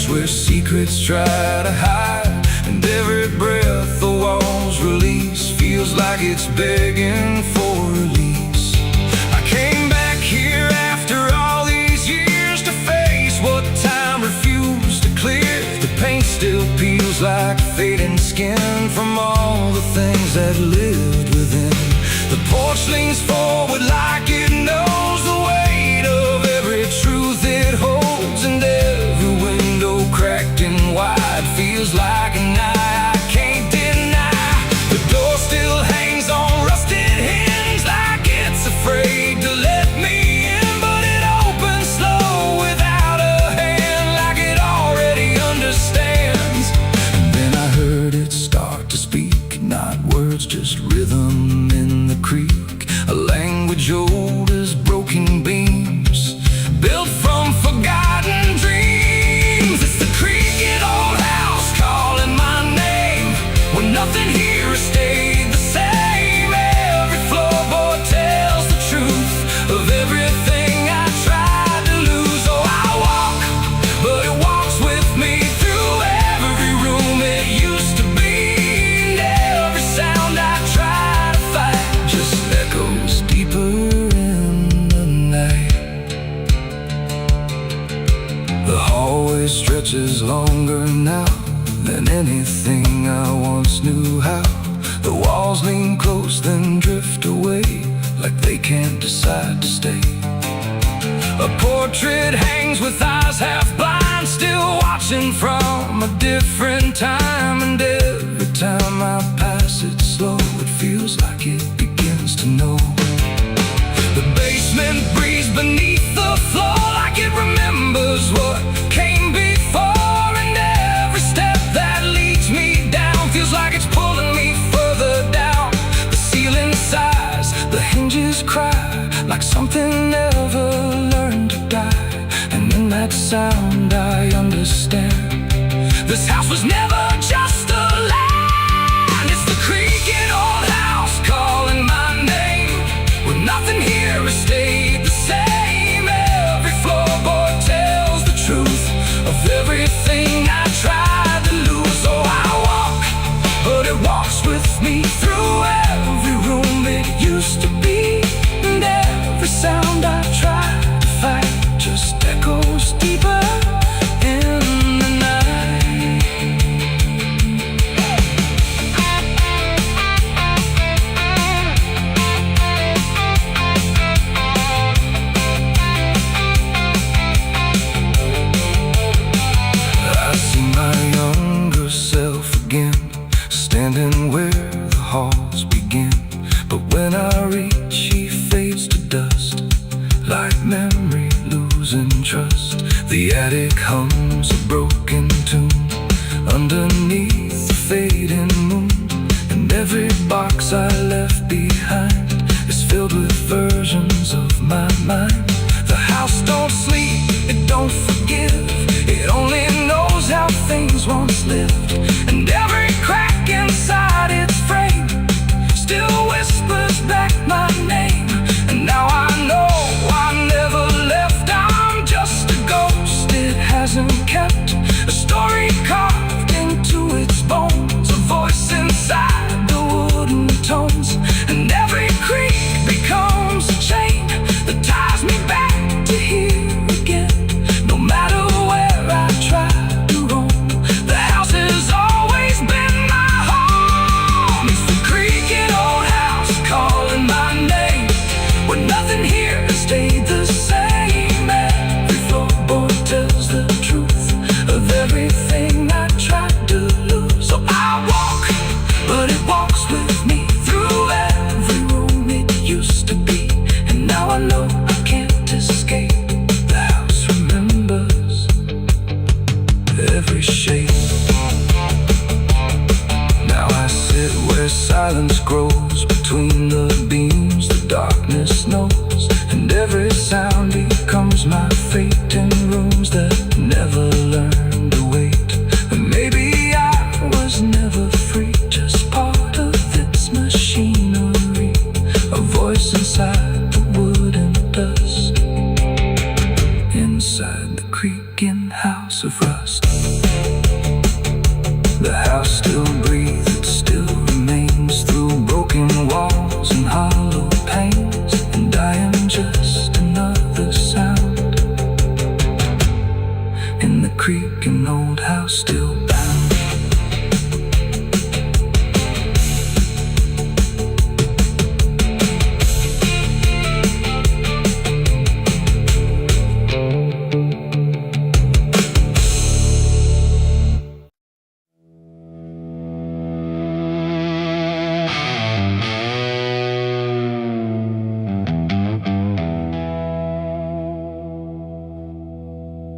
place where secrets try to hide, and every breath the walls release feels like it's begging for release. I came back here after all these years to face what time refused to clear. The paint still peels like fading skin from all the things that lived within. The porch leans forward like it knows the weight of every truth it holds, and every window cracked and wide feels like an eye I can't deny. The door still hangs on rusted hinges like it's afraid to let me in, but it opens slow without a hand, like it already understands. And then I heard it start to speak, not words, just rhythm in the creek, a language old as broken beams, built from forgotten dreams. It's the creaking old house calling my name, when nothing here has stayed the same. Every floorboard tells the truth of everything I tried to lose. Oh, I walk, but it walks with me through every room it used to be, and every sound I try to fight just echoes deeper in the night. The hallway stretches longer now than anything I once knew how. The walls lean close then drift away, like they can't decide to stay. A portrait hangs with eyes half blind, still watching from a different time, and every time I pass it slow, it feels like it begins to know. The basement breathes beneath the floor like it remembers what came before, and every step that leads me down feels like it's pulling me further down. The ceiling sighs, the hinges cry, like something never learned to die, and in that sound I understand. This house was never just a land. It's the creaking old house calling my name, when nothing here has stayed the same. Every floorboard tells the truth of everything I tried to lose. Oh, I walk, but it walks with me through every room it used to be, and every sound I try to fight just echoes deeper in the night. I see my younger self again, standing where the halls begin, but when I reach he fades to dust, like memory losing trust. The attic hums a broken tune underneath the fading moon, and every box I left behind is filled with versions of my mind. The house don't sleep, it don't forgive, it only knows how things once lived, and every crack inside its frame still whispers back my name. And now I know I never left, I'm just a ghost it hasn't kept, a story carved into its bones, a voice inside the wooden tones, and every creak becomes a chain that ties me back to here again. No matter where I try to roam, the house has always been my home. It's the creaking old house calling my name, when nothing here has stayed the same. Every floorboard tells the truth of everything I tried to lose. So I walk, but it walks with me through every room it used to be, and now I know I can't escape. The house remembers every shape. Now I sit where silence grows between the beams, the darkness knows, and every sound becomes my fate in rooms that never learned to wait. And maybe I was never free, just part of its machinery, a voice inside the wooden dust, inside the creaking house of rust. house still bound.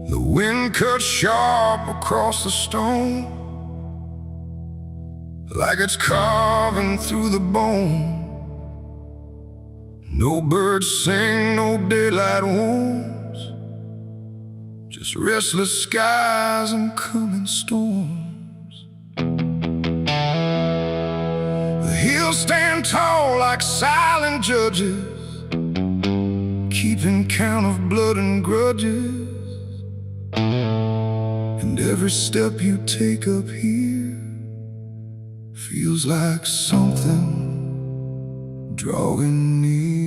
The wind cuts sharp across the stone, like it's carving through the bone. No birds sing, no daylight warms, just restless skies and coming storms. The hills stand tall like silent judges, keeping count of blood and grudges. And every step you take up here feels like something drawing near.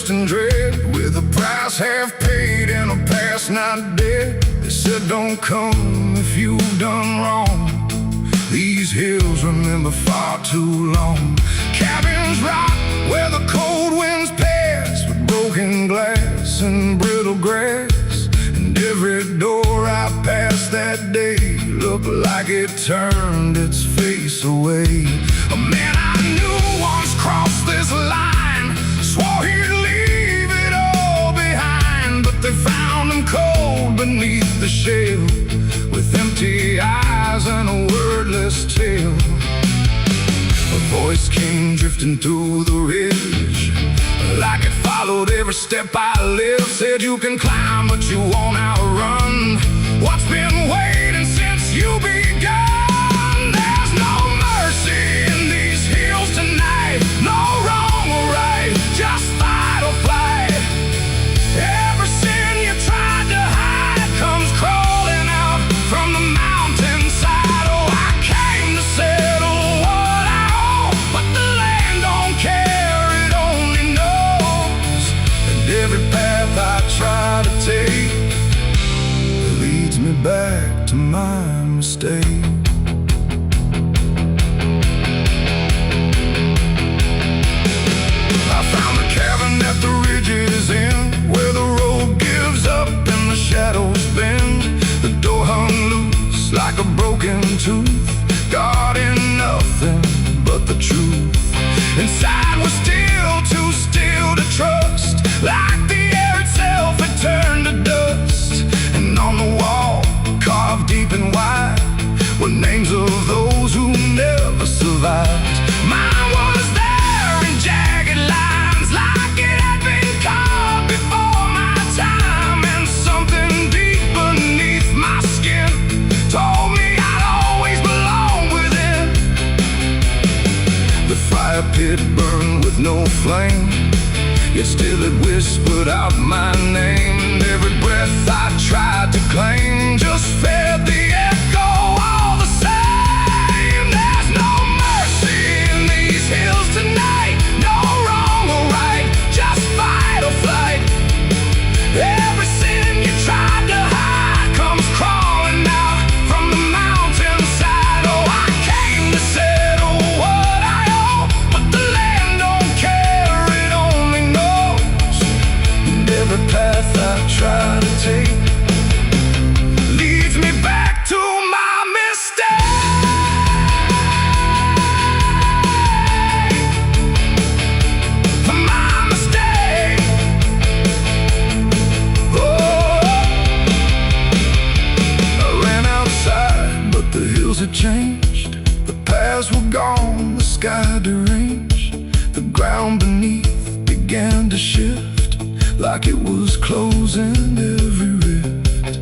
And dread, with a price half paid and a past not dead. They said don't come if you've done wrong. These hills remember far too long. Cabins rock where the cold winds pass, with broken glass and brittle grass. And every door I passed that day looked like it turned its face away. A man I knew once crossed this line, swore he'd leave it all behind, but they found him cold beneath the shell, with empty eyes and a wordless tale. A voice came drifting through the ridge, like it followed every step I lived. Said you can climb, but you won't outrun what's been waiting since you begun. There's no mercy in these hills tonight, no wrong or right, just fight or flight. Every sin you tried to hide comes crawling out from the mountainside. Oh, I came to settle what I owe, but the land don't care, it only knows. And every path I try to take leads me back to my mistake. I found a cabin at the ridge's end, where the road gives up and the shadows bend. The door hung loose like a broken tooth, guarding nothing but the truth. Inside was still too still to trust, like the air itself had turned to dust. And on the wall, carved deep and wide, were names of those who never survived. Mine was there in jagged lines, like it had been carved before my time. And something deep beneath my skin told me I'd always belong within. The fire pit burned with no flame, yet still it whispered out my name. And every breath I tried to claim just fed the echo all the same. There's no mercy in these hills tonight, no wrong or right, just fight or flight. Every sin you tried to hide comes crawling out from the mountainside. Oh, I came to settle what I owe, but the land don't care, it only knows. And every path I try to take leads me back to my mistake. My mistake. Oh, I ran outside, but the hills had changed. The paths were gone, the sky deranged. The ground beneath began to shift, like it was closing every rift.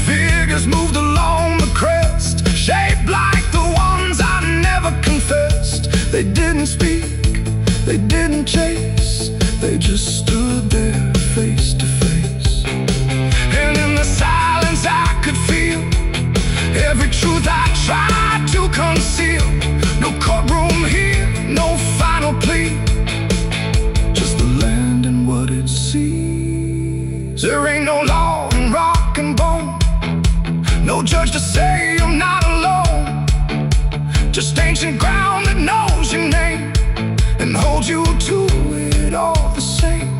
Fear They didn't chase, they just stood there face to face. And in the silence I could feel every truth I tried to conceal. No courtroom here, no final plea, just the land and what it sees. There ain't no law in rock and bone, no judge to say I'm not alone. Just ancient ground that knows your name and holds you to it all the same.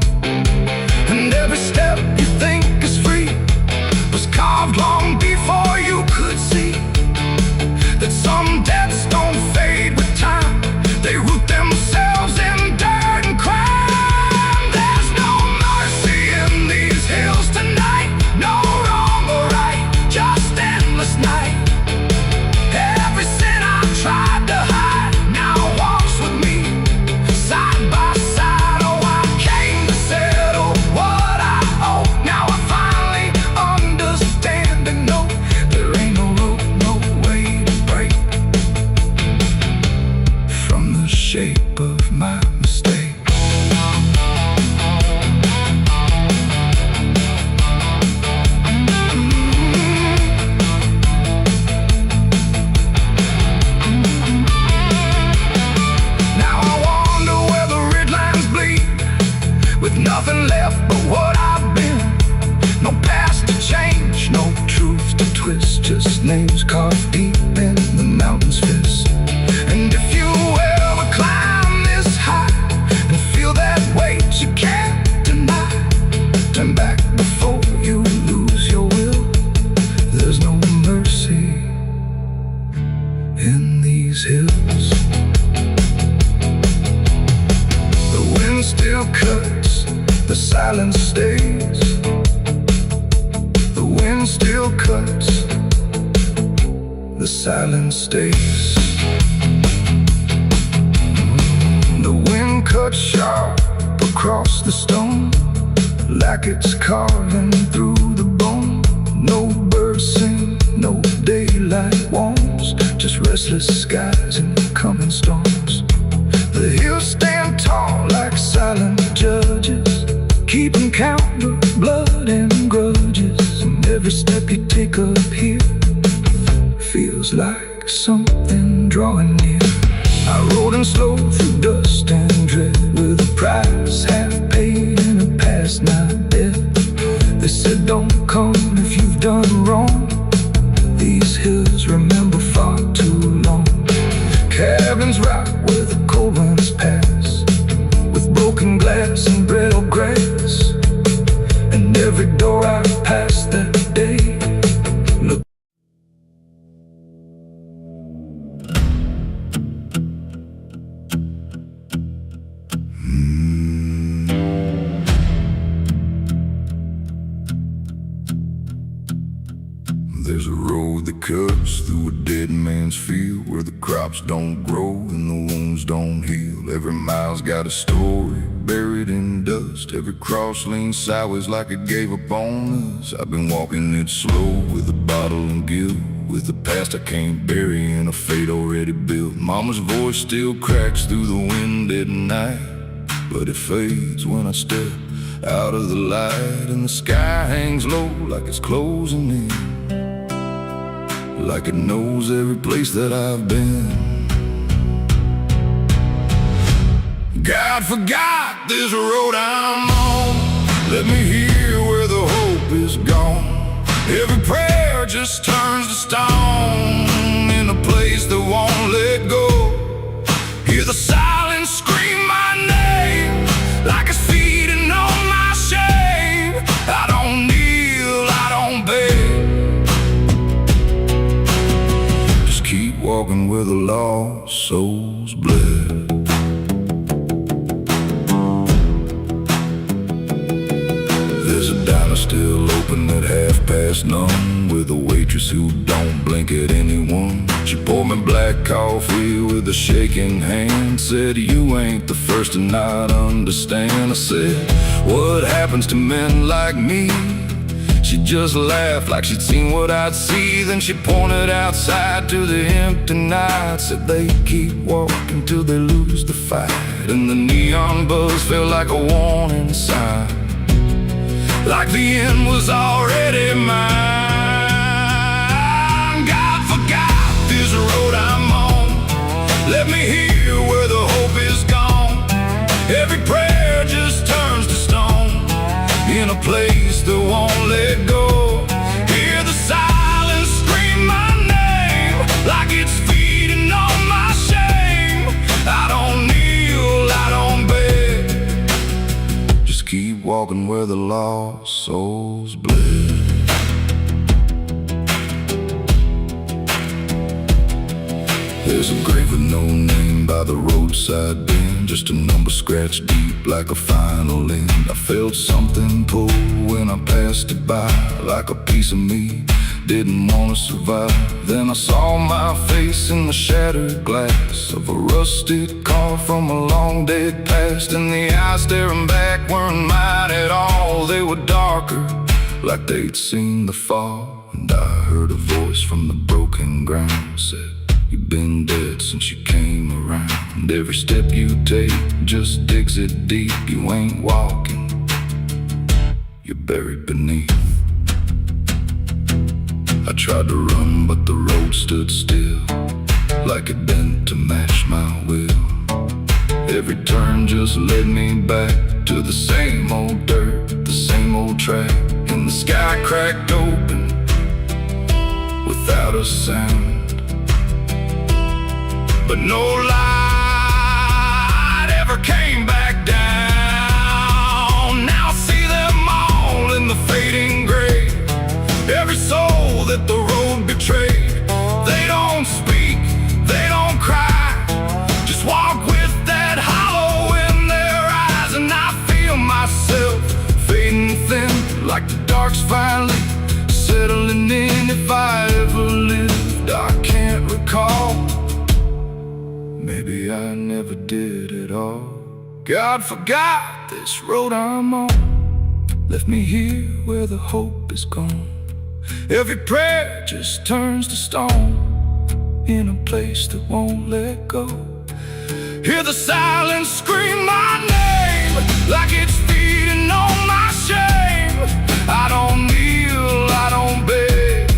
And every step you think is free was carved long before you could see that some debts don't fade with time, they root themselves in dirt and crime. There's no mercy in these hills tonight, no wrong or right, just endless night. Every sin I've tried to hide now walks with me, side by side. Oh, I came to settle what I owe. Now I finally understand and know there ain't no road, no way to break from the shape of my mistake. Now I wonder where the red lines bleed, with nothing left but what I've been. No past to change, no truth to twist, just names carved deep in the mountain's fist. And if you ever climb this high and feel that weight you can't deny, turn back before you lose your will. There's no mercy in these hills. The wind still cuts, the silence stays. The wind still cuts, the silence stays. The wind cuts sharp across the stone, like it's carving through the bone. No birds sing, no daylight warms, just restless skies and coming storms. The hills stand tall like silent judges, keeping count of blood and grudges. And every step you take up here feels like something drawing near. I rode in slow through dust and dread, with a price half paid and a past not dead. They said don't come if you've done wrong, these hills remember far too long. Cabins rock where the cold winds pass, with broken glass and brittle grass. And every door I've passed that day looked. There's a road that cuts through a dead man's field, where the crops don't grow and the wounds don't heal. Every mile's got a story buried in dust, every cross leans sideways like it gave up on us. I've been walking it slow with a bottle and guilt, with the past I can't bury in a fate already built. Mama's voice still cracks through the wind at night, but it fades when I step out of the light. And the sky hangs low like it's closing in, like it knows every place that I've been. God forgot this road I'm on, let me hear where the hope is gone. Every prayer just turns to stone in a place that won't let go. Hear the silence scream my name, like it's feeding on my shame. I don't kneel, I don't beg, just keep walking where the lost souls bled. There's a diner still open at 9:30, with a waitress who don't blink at anyone. She poured me black coffee with a shaking hand, said, "You ain't the first to not understand." I said, "What happens to men like me?" She just laughed like she'd seen what I'd see. Then she pointed outside to the empty night, said, "They keep walking till they lose the fight. and the neon buzz felt like a warning sign, like the end was already mine. God forgot this road I'm on. Let me hear where the hope is gone. Every prayer just turns to stone in a place that won't let go. Hear the silence scream my name like it's feeding on my shame. I don't kneel, I don't beg, just keep walking where the lost souls bled. There's a grave with no name by the roadside bend, just a number scratched deep like a final end. I felt something pull when I passed it by, like a piece of me didn't want to survive. Then I saw my face in the shattered glass of a rusted car from a long dead past, and the eyes staring back weren't mine at all. They were darker, like they'd seen the fall. And I heard a voice from the broken ground said, "You've been dead since you came around. And every step you take just digs it deep. You ain't walking, you're buried beneath." I tried to run, but the road stood still, like it bent to match my will. Every turn just led me back to the same old dirt, the same old track. And the sky cracked open without a sound, but no light ever came back down. Now I see them all in the fading gray. Every soul that the road betrayed. They don't speak, they don't cry, just walk with that hollow in their eyes. And I feel myself fading thin, like the dark's finally settling in. If I ever lived, I can't recall. Maybe I never did at all. God forgot this road I'm on, left me here where the hope is gone. Every prayer just turns to stone in a place that won't let go. Hear the silence scream my name like it's feeding on my shame. I don't kneel, I don't beg,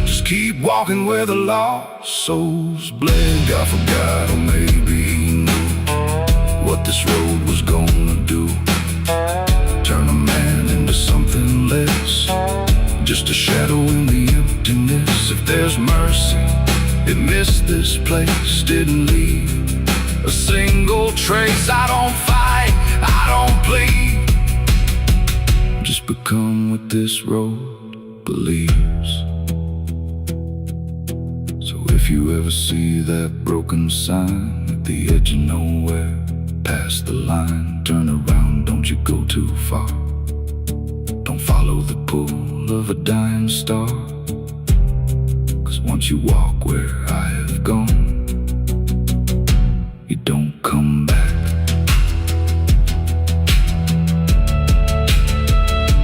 just keep walking where the lost souls bled. God forgot, or maybe he knew what this road was gonna do. Turn a man into something less, just a shadow in the emptiness. If there's mercy, it missed this place, didn't leave a single trace. I don't fight, I don't plead, just become what this road believes. So if you ever see that broken sign at the edge of nowhere, past the line, turn around, don't you go too far. Don't follow the pull of a dying star, 'cause once you walk where I have gone, you don't come back.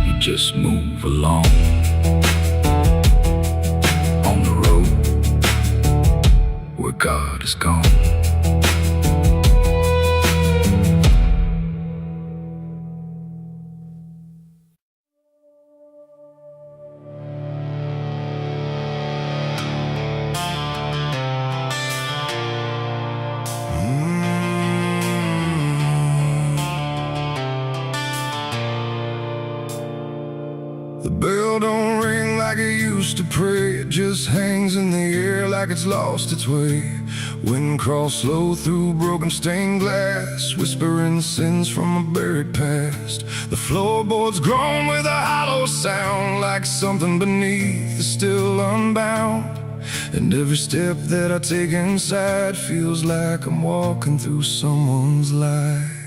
You just move along on the road where God is gone. The bell don't ring like it used to pray. It just hangs in the air like it's lost its way. Wind crawls slow through broken stained glass, whispering sins from a buried past. The floorboards groan with a hollow sound, like something beneath is still unbound. And every step that I take inside feels like I'm walking through someone's life.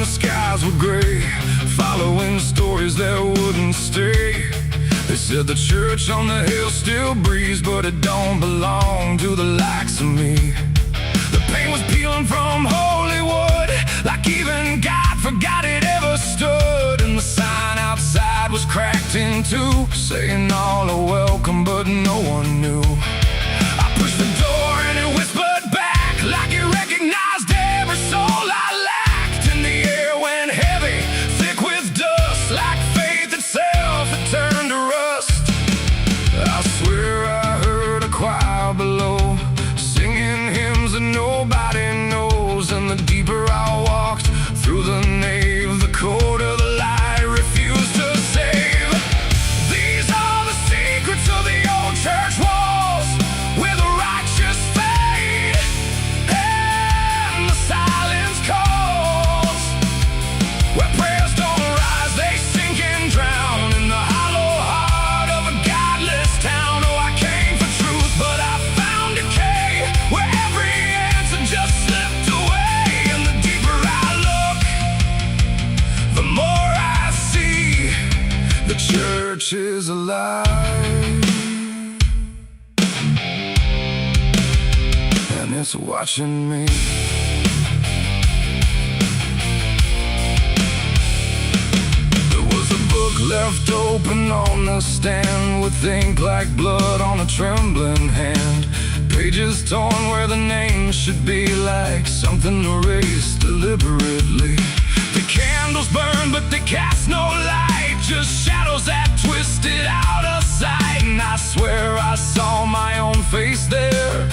Skies were gray, following stories that wouldn't stay. They said the church on the hill still breathes, but it don't belong to the likes of me. The pain was peeling from holy water. forgot it ever stood, and the sign outside was cracked in two, saying all are welcome, but no one knew. I pushed the door and it whispered back like it recognized every soul I lacked. And the air went heavy, thick with dust, like faith itself had turned to rust. I swear I heard a choir below, singing hymns that nobody knows. And the deeper I walked through the nave, the colder the light refused to save. These are the secrets of the old church walls, where the righteous fade and the silence calls, where prayers don't rise, they sink and drown in the hollow heart of a godless town. Oh, I came for truth, but I found decay, where every answer just slipped away. And the deeper I look, the more I see the church is alive, and it's watching me. There was a book left open on the stand, with ink like blood on a trembling hand. Pages torn where the name should be, like something erased deliberately. The candles burn, but they cast no light, just shadows that twisted out of sight. And I swear I saw my own face there,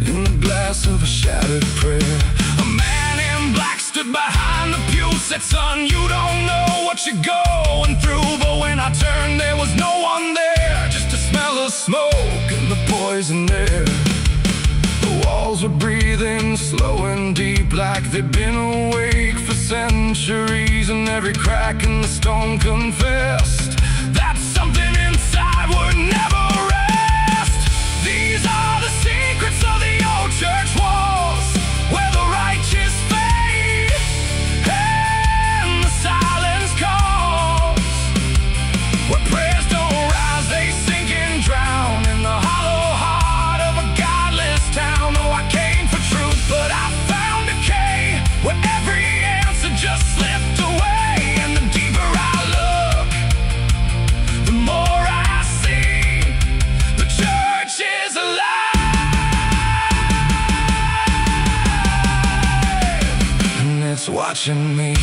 in the glass of a shattered prayer. A man in black stood behind the pew, said, son, you don't know what you're going through. But when I turned, there was no one there, just a smell of smoke and the poison air. The walls were breathing slow and deep, like they'd been awake for centuries. And every crack in the stone confessed that something inside would never rest. These are the secrets of the old church walls, where the righteous fade and the silence calls, where prayers don't rise, they sink and drown in the hollow heart of a godless town. Oh, I came for truth, but I found decay, where every answer just slipped away. And the deeper I look, the more I see the church is alive, and it's watching me.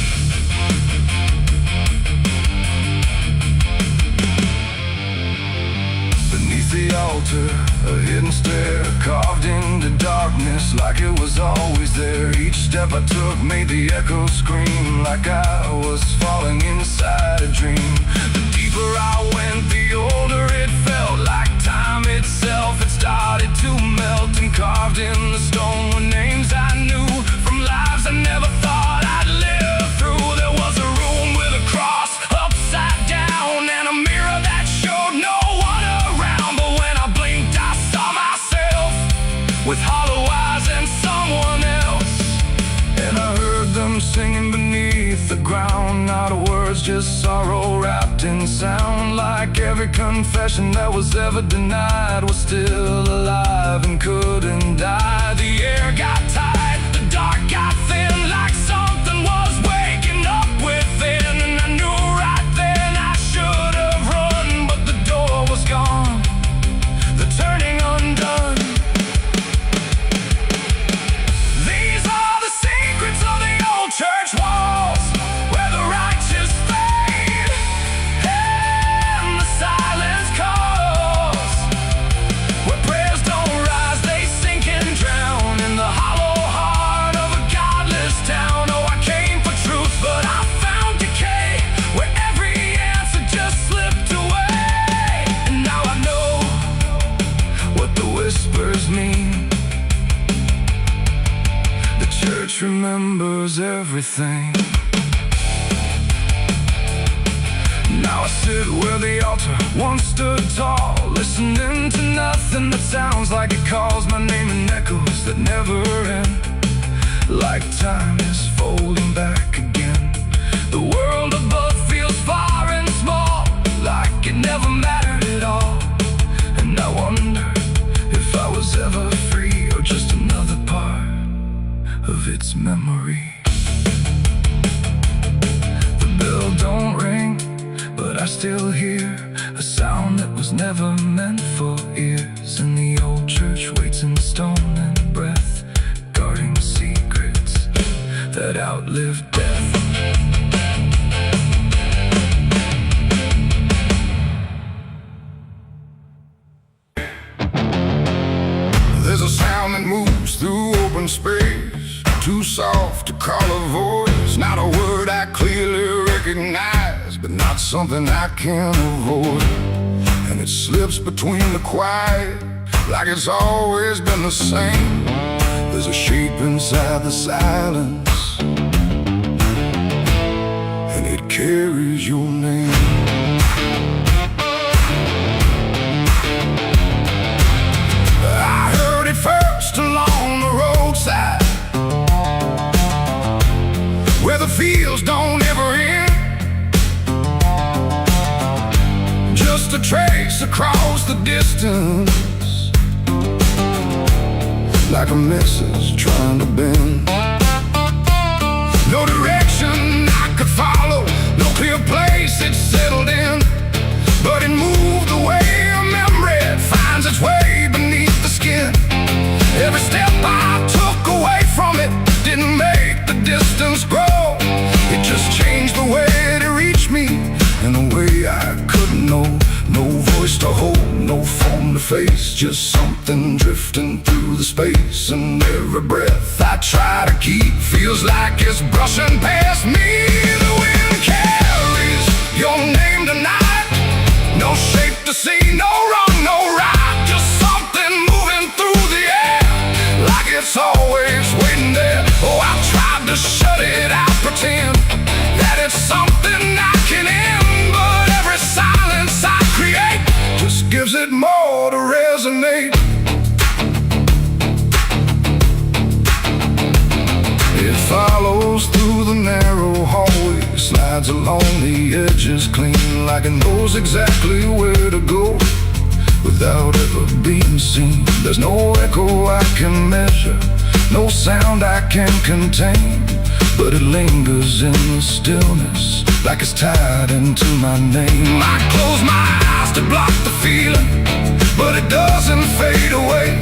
Beneath the altar, a hidden stair carved into darkness, like it was always there. Each step I took made the echoes scream, like I was falling inside a dream. The deeper I went, the older it felt, like time itself had started to melt. And carved in the stone were names I knew, from lives I never thought I'd live through. There was a room with a cross upside down, and a mirror that showed no one around. But when I blinked, I saw myself with hollow eyes and someone else. And I heard them singing beneath the ground, not words, just sorrow wrapped in sound. Like every confession that was ever denied was still alive and couldn't die. The air got tight, the dark got thin, like something was waking up within. And I knew right then I should have run, but the door was gone, the turning undone. These are the secrets of the old church walls, where the righteous fade and the silence calls, where prayers don't rise, they sink and drown in the hollow heart of a godless town. Oh, I came for truth, but I found decay, where every answer just slipped away. And now I know what the whispers mean. The church remembers everything. Now I sit where the altar once stood tall, listening to nothing that sounds like it calls my name in echoes that never end. Like time is folding back again. The world above feels far and small, like it never mattered at all. And I wonder if I was ever free, or just another part of its memory. never meant for ears, and the old church waits in stone and breath, guarding secrets that outlive death. There's a sound that moves through open space, too soft to call a voice. Not a word I clearly recognize, but not something I can avoid. And it slips between the quiet, like it's always been the same. There's a shape inside the silence, and it carries your name. I heard it first along the roadside, where the fields don't ever end. Just a trace across the distance, like a message trying to bend. No direction I could follow, no clear place it settled in, but it moved the way a memory finds its way beneath the skin. Every step I took away from it didn't make the distance grow. It just changed the way to reach me in a way I couldn't know. No voice to hold, no form to face, just something drifting through the space. And every breath I try to keep feels like it's brushing past me. The wind carries your name tonight, no shape to see, no wrong, no right, just something moving through the air, like it's always waiting there. Oh, I tried to shut it out, pretend that it's something I can end, but every silence I create just gives it more to resonate. It follows through the narrow hallway, slides along the edges clean, like it knows exactly where to go without ever being seen. There's no echo I can measure, no sound I can contain, but it lingers in the stillness, like it's tied into my name. I close my eyes to block the feeling, but it doesn't fade away.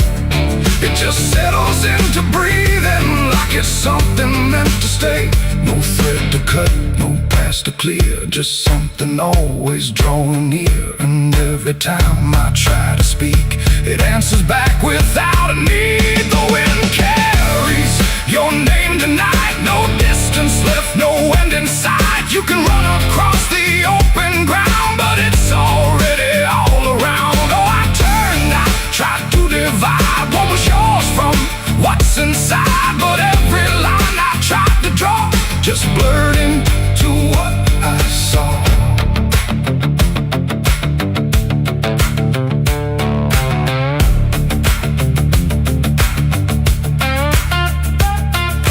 It just settles into breathing, like it's something meant to stay. No thread to cut, no past to clear, just something always drawing near. And every time I try to speak, it answers back without a need. The wind carries your name tonight, no distance left, no end in sight. You can run across the open ground, but it's already all around. Oh, I turned, I tried to divide what was yours from what's inside, but every line I tried to draw just blurred into what I saw.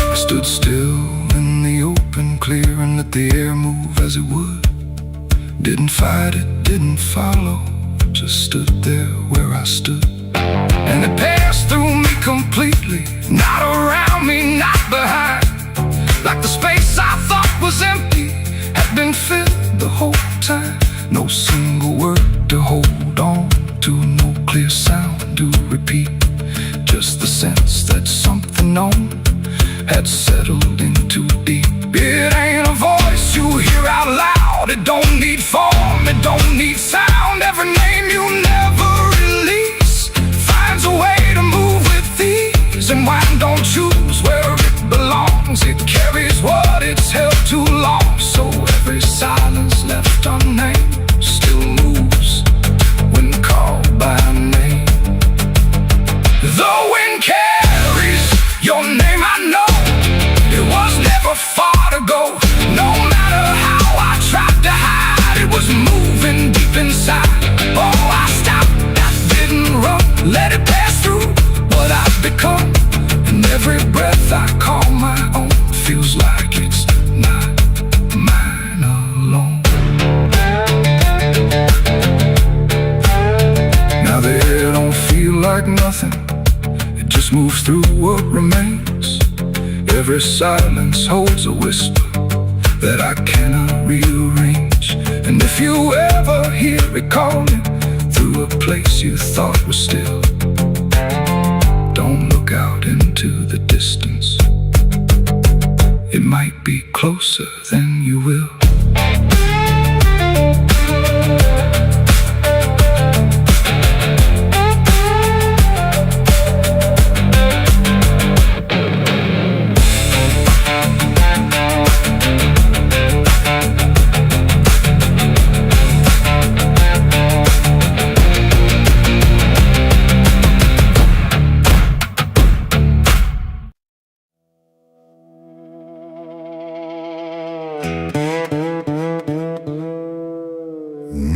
I stood still in the open clear and let the air move as it would. Didn't fight it, didn't follow, just stood there where I stood. And it passed through me completely, not around me, not behind. Like the space I thought was empty had been filled the whole time. No single word to hold on to, no clear sound to repeat, just the sense that something known had settled in too deep. It ain't a voice you hear out loud, it don't need form, it don't need sound. Every name you never release finds a way to move with ease, and wine don't choose where it belongs, it carries what it's held too long. So every silence left unnamed still moves when called by name. The wind carries your name, I know it was never far to go. No matter how I tried to hide, it was moving deep inside. Oh, I stopped, I didn't run, let it pass through what I've become. And every breath I call my own feels like it's not mine alone. Now the air don't feel like nothing, it just moves through what remains. Every silence holds a whisper that I cannot rearrange. And if you ever hear it calling, through a place you thought was still. Don't look out into the distance. It might be closer than you will.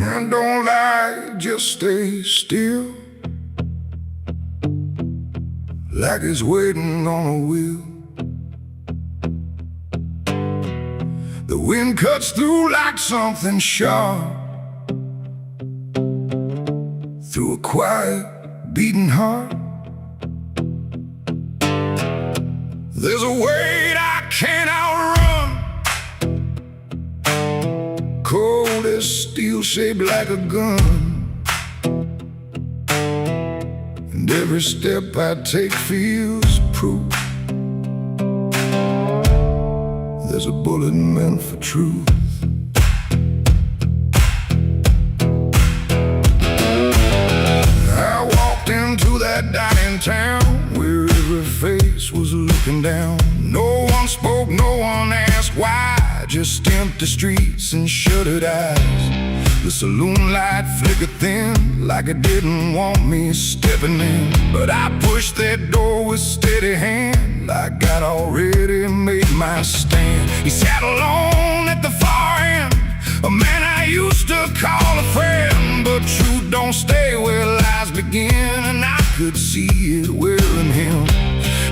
And don't lie, just stay still, like it's waiting on a wheel. The wind cuts through like something sharp, through a quiet, beating heart. There's a weight I can't outrun, cold as steel, shaped like a gun. And every step I take feels proof. There's a bullet meant for truth. I walked into that dining town where every face was looking down. No one spoke, no one asked why, just empty streets and shuttered eyes. The saloon light flickered thin, like it didn't want me stepping in. But I pushed that door with steady hand, like I'd already made my stand. He sat alone at the far end, a man I used to call a friend. But truth don't stay where lies begin, and I could see it wearing him.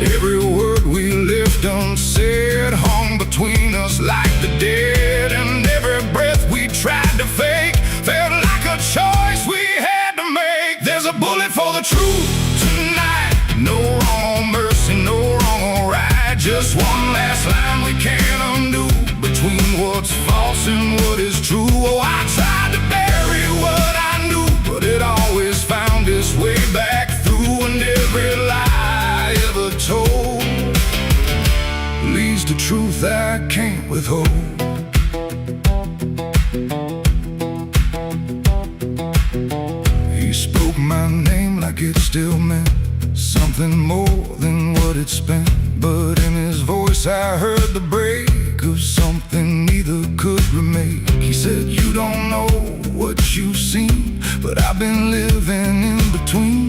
Every word we left unsaid hung between us like the dead. And every breath we tried to fake felt like a choice we had to make. There's a bullet for the truth tonight. No wrong or mercy, no wrong or right. Just one last line we can't undo, between what's false and what is true. Oh, I tried to bury what I knew, but it always found its way back through. And every lie ever told leads to truth I can't withhold. He spoke my name like it still meant something more than what it spent. But in his voice I heard the break of something neither could remake. He said, you don't know what you've seen, but I've been living in between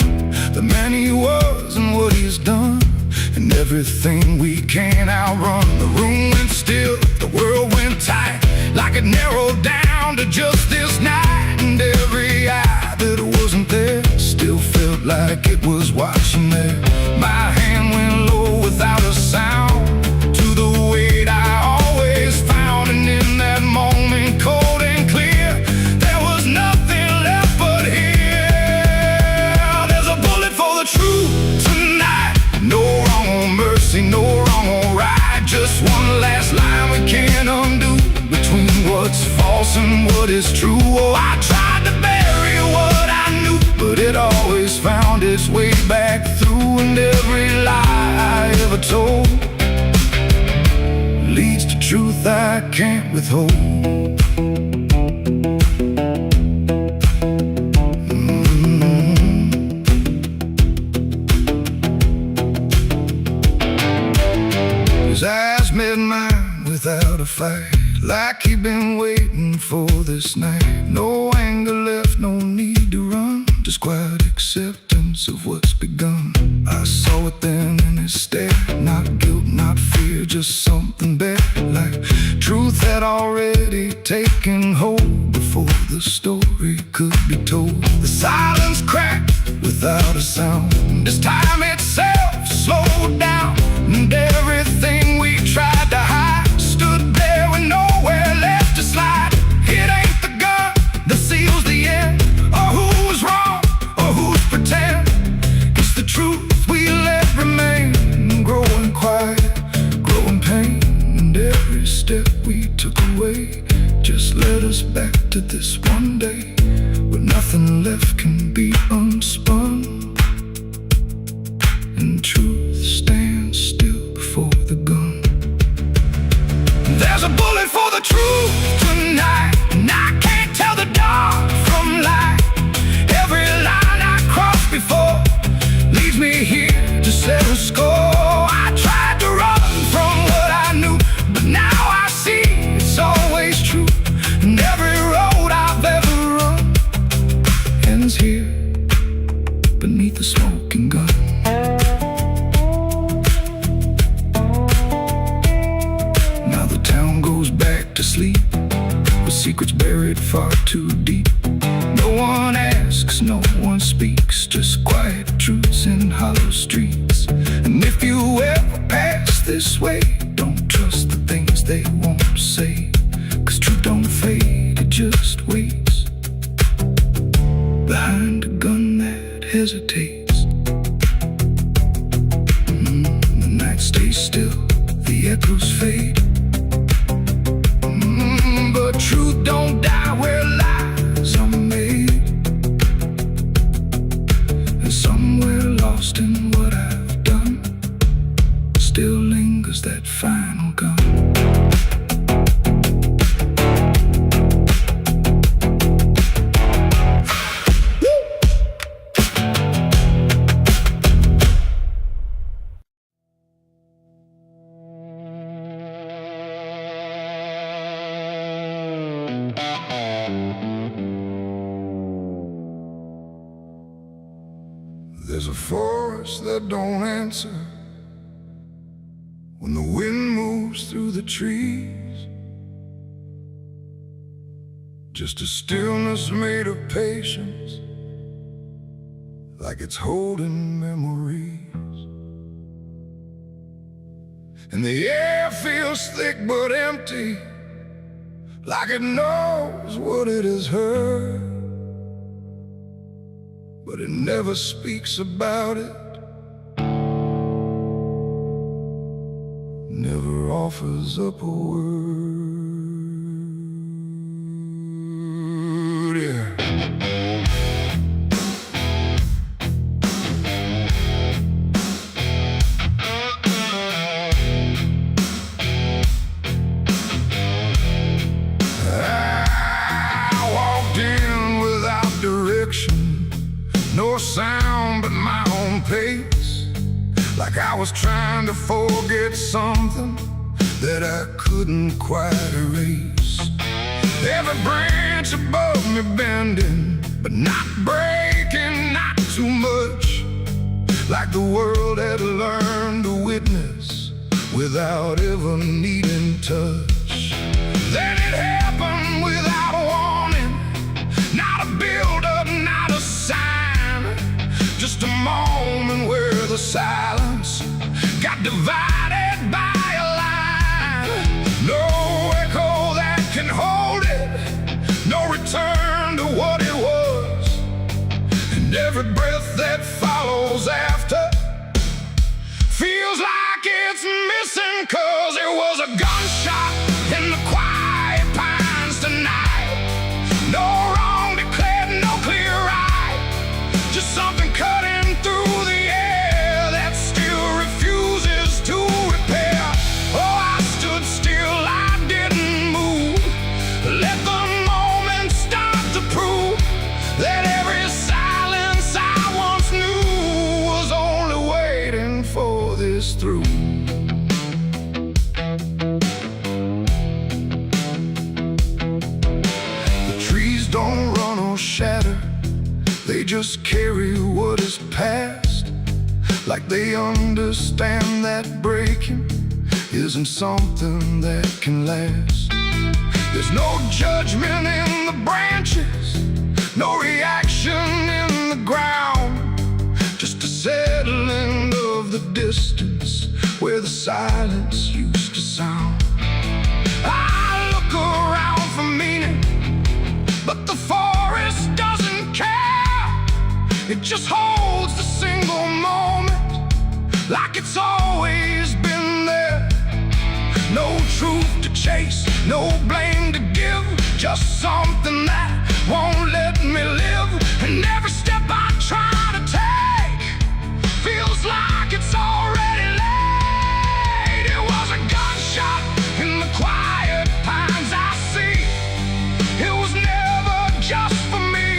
the man he was and what he's done, and everything we can't outrun. The room went still, the world went tight, like it narrowed down to just this night. And every eye that wasn't there still felt like it was watching there. My hand went low without a sound to the weight I always found. And in that moment, cold and clear, there was nothing left but here. There's a bullet for the truth tonight. No wrong or mercy, no wrong or right. Just one last line we can't undo, between what's false and what is true. Oh, I tried to bury what I knew, but it always found its way back through. And every lie I ever told leads to truth I can't withhold. His eyes met mine without a fight, like he'd been waiting for this night. No anger left, no need to run, just quiet acceptance of what's begun. I saw it then in his stare, not guilt, not fear, just something better, like truth had already taken hold before the story could be told. The silence cracked without a sound, this time itself slowed down, and everything we tried to hide stood there with nowhere left to slide. It ain't the gun that seals the end, or who's wrong, or who's pretend. It's the truth we let remain, growing quiet, growing pain. And every step we took away just led us back to this one day, where nothing left can beneath the smoking gun. Now the town goes back to sleep, with secrets buried far too deep. No one asks, no one speaks, just quiet truths in hollow streets. And if you ever pass this way, don't trust the things they won't say, 'cause truth don't fade, it just waits behind a gun that hesitates. The night stays still, the echoes fade. But truth don't die where lies are made. And somewhere lost in what I've done still lingers that final gun. There's a forest that don't answer when the wind moves through the trees. Just a stillness made of patience, like it's holding memories. And the air feels thick but empty, like it knows what it has heard, but it never speaks about it, never offers up a word. Yeah. I walked in without direction, no sound but my own pace, like I was trying to forget something that I couldn't quite erase. Every branch above me bending, but not breaking, not too much, like the world had learned to witness without ever needing touch. Then it happened without warning, not a build-up, not a sign, just a moment where the silence got divided by a line. No echo that can hold it, no return to what it was. And every breath that follows after feels like it's missing, 'cause it was a gunshot in the quiet pines tonight. No wrong declared, no clear right, just something cutting through the air that still refuses to repair. Oh, I stood still, I didn't move, let the moment start to prove that every silence I once knew was only waiting for this through. The trees don't run or shatter, they just carry what is past, like they understand that breaking isn't something that can last. There's no judgment in the branches, no reaction in the ground, just a settling of the distance where the silence used to sound. I look around for meaning, but the forest doesn't care. It just holds the single moment, like it's always been there. No truth to chase, no blame to give, just something that won't let me live. And every step I try to take feels like it's already late. It was a gunshot in the quiet pines I see. It was never just for me.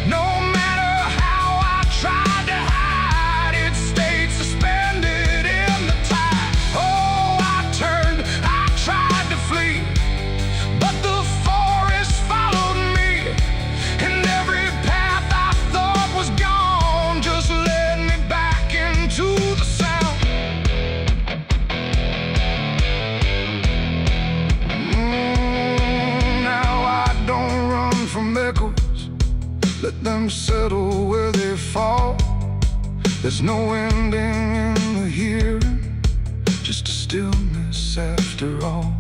No matter how I tried to hide, it stayed suspended in the tide. Oh, I turned, I tried to flee, but the forest followed me, and every path I thought There's no ending in the hearing, just a stillness after all.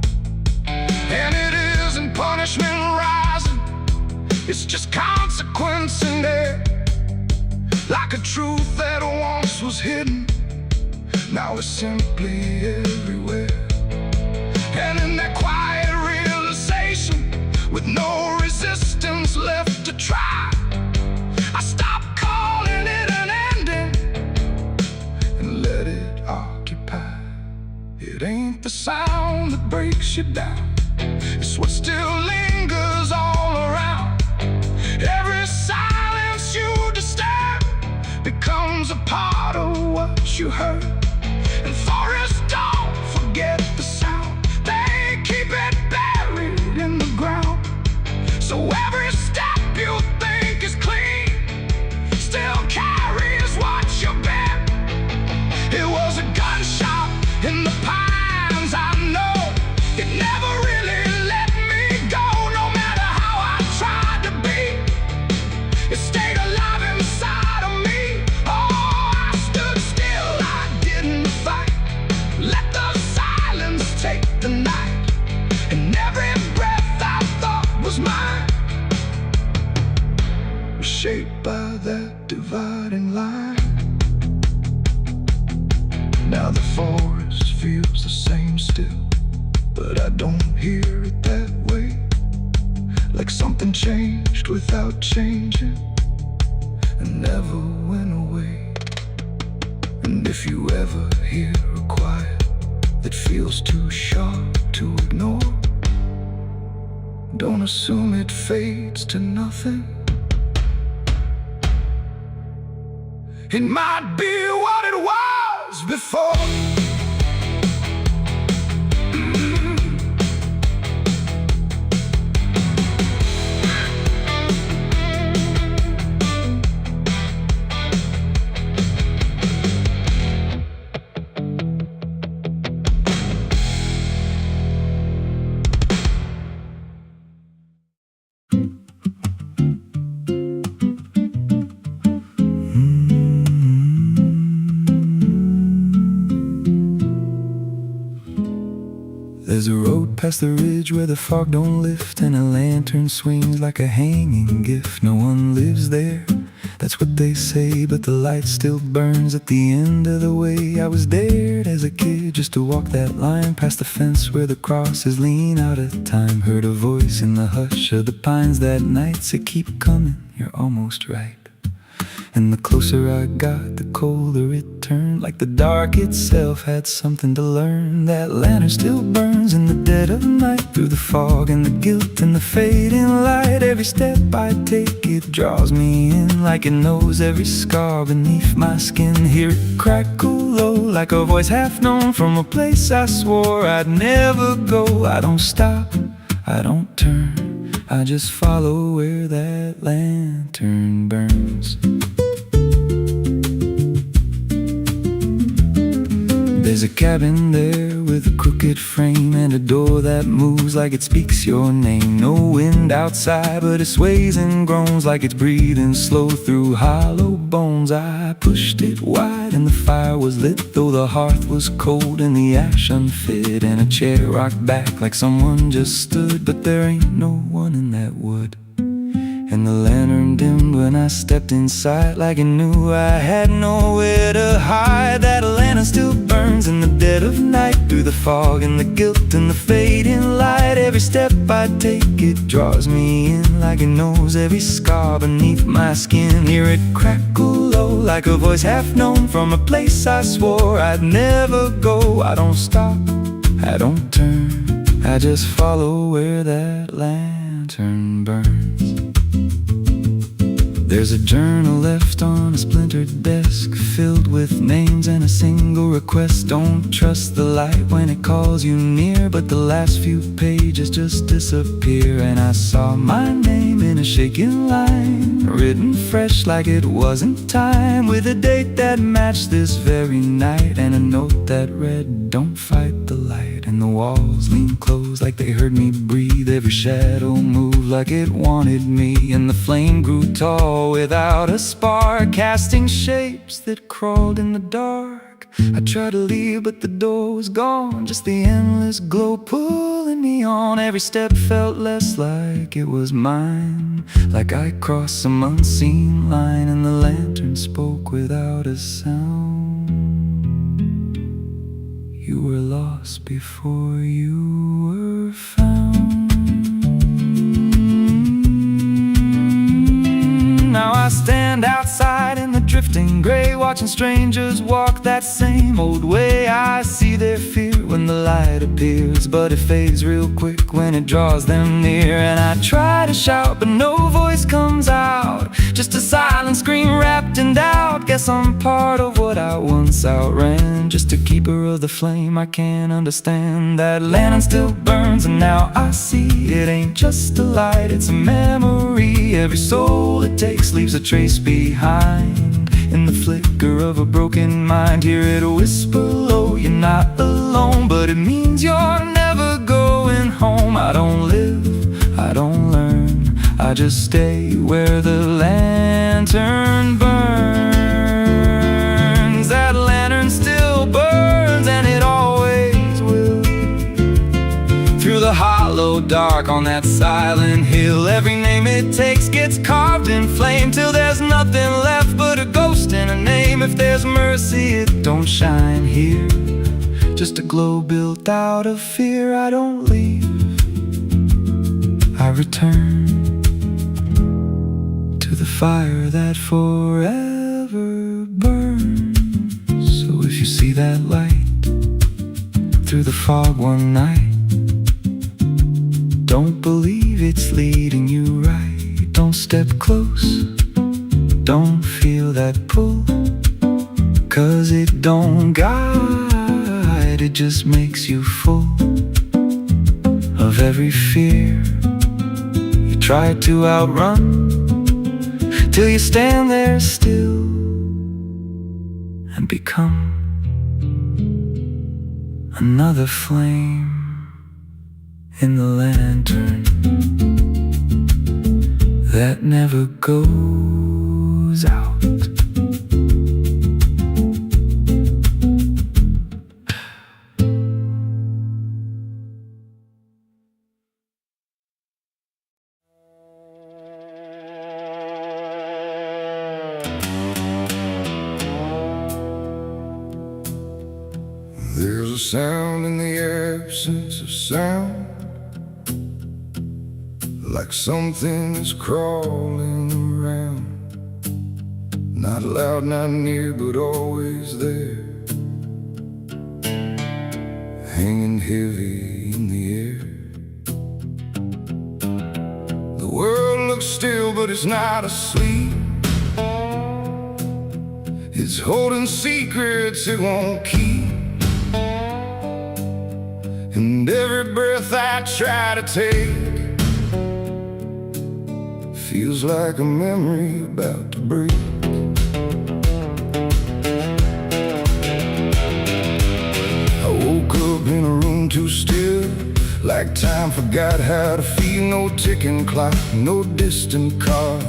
And it isn't punishment rising, it's just consequence in there. Like a truth that once was hidden, now it's simply everywhere. And in that quiet realization, with no resistance left to try, I stopped calling it an ending and let it occupy. It ain't the sound that breaks you down, it's what still lingers all around. Every silence you disturb becomes a part of what you heard. And forests don't forget the sound, they keep it buried in the ground. So every step you think is clean still carries what you bear. It was a gunshot in the pines, I know. It never really let me go, no matter how I tried to be. It stayed alive inside of me. Oh, I stood still, I didn't fight. Let the silence take the night, and every breath I thought was mine was shaped by that dividing line. Now the forest feels the same still, but I don't hear it that way. Like something changed without changing and never went away. And if you ever hear a quiet that feels too sharp to ignore, don't assume it fades to nothing. It might be what it was before. There's a road past the ridge where the fog don't lift, and a lantern swings like a hanging gift. No one lives there, that's what they say, but the light still burns at the end of the way. I was dared as a kid just to walk that line past the fence where the crosses lean out of time. Heard a voice in the hush of the pines that night said, keep coming, you're almost right. And the closer I got, the colder it turned, like the dark itself had something to learn. That lantern still burns in the dead of night, through the fog and the guilt and the fading light. Every step I take, it draws me in, like it knows every scar beneath my skin. Hear it crackle low, like a voice half known from a place I swore I'd never go. I don't stop, I don't turn, I just follow where that lantern burns. There's a cabin there with a crooked frame and a door that moves like it speaks your name. No wind outside, but it sways and groans like it's breathing slow through hollow bones. I pushed it wide and the fire was lit, though the hearth was cold and the ash unfit, and a chair rocked back like someone just stood. But there ain't no one in that wood. And the lantern dimmed when I stepped inside, like it knew I had nowhere to hide. That lantern still burns in the dead of night, through the fog and the guilt and the fading light. Every step I take, it draws me in, like it knows every scar beneath my skin. Hear it crackle low, like a voice half known from a place I swore I'd never go. I don't stop, I don't turn, I just follow where that lantern burns. There's a journal left on a splintered desk, filled with names and a single request. Don't trust the light when it calls you near, but the last few pages just disappear. And I saw my name in a shaking line, written fresh like it wasn't time, with a date that matched this very night, and a note that read, don't fight the light. And the walls lean closed like they heard me breathe. Every shadow moved like it wanted me, and the flame grew tall without a spark, casting shapes that crawled in the dark. I tried to leave, but the door was gone, just the endless glow pulling me on. Every step felt less like it was mine, like I crossed some unseen line, and the lantern spoke without a sound. You were lost before you were found. Now I stand outside in the drifting gray, watching strangers walk that same old way. I see their fear when the light appears, but it fades real quick when it draws them near. And I try to shout, but no voice comes out, just a silent scream wrapped in doubt. Guess I'm part of what I once outran, just a keeper of the flame I can't understand. That lantern still burns, and now I see it ain't just a light, it's a memory. Every soul it takes leaves a trace behind, in the flicker of a broken mind. Hear it whisper low, you're not alone, but it means you're never going home. I don't live, I don't learn, I just stay where the lantern burns. That lantern still burns, and it always will. Through the hollow dark on that silent hill, every name it takes gets carved in flame, till there's nothing left but a ghost and a name. If there's mercy, it don't shine here, just a glow built out of fear. I don't leave, I return to the fire that forever burns. So if you see that light through the fog one night, don't believe it's leading you right. Don't step close, don't feel that pull, 'cause it don't guide, it just makes you full of every fear you try to outrun, till you stand there still and become another flame in the lantern that never goes out. There's a sound in the absence of sound, like something is crawling around. Not loud, not near, but always there, hanging heavy in the air. The world looks still, but it's not asleep. It's holding secrets it won't keep, and every breath I try to take feels like a memory about to break. I woke up in a room too still, like time forgot how to feel. No ticking clock, no distant car,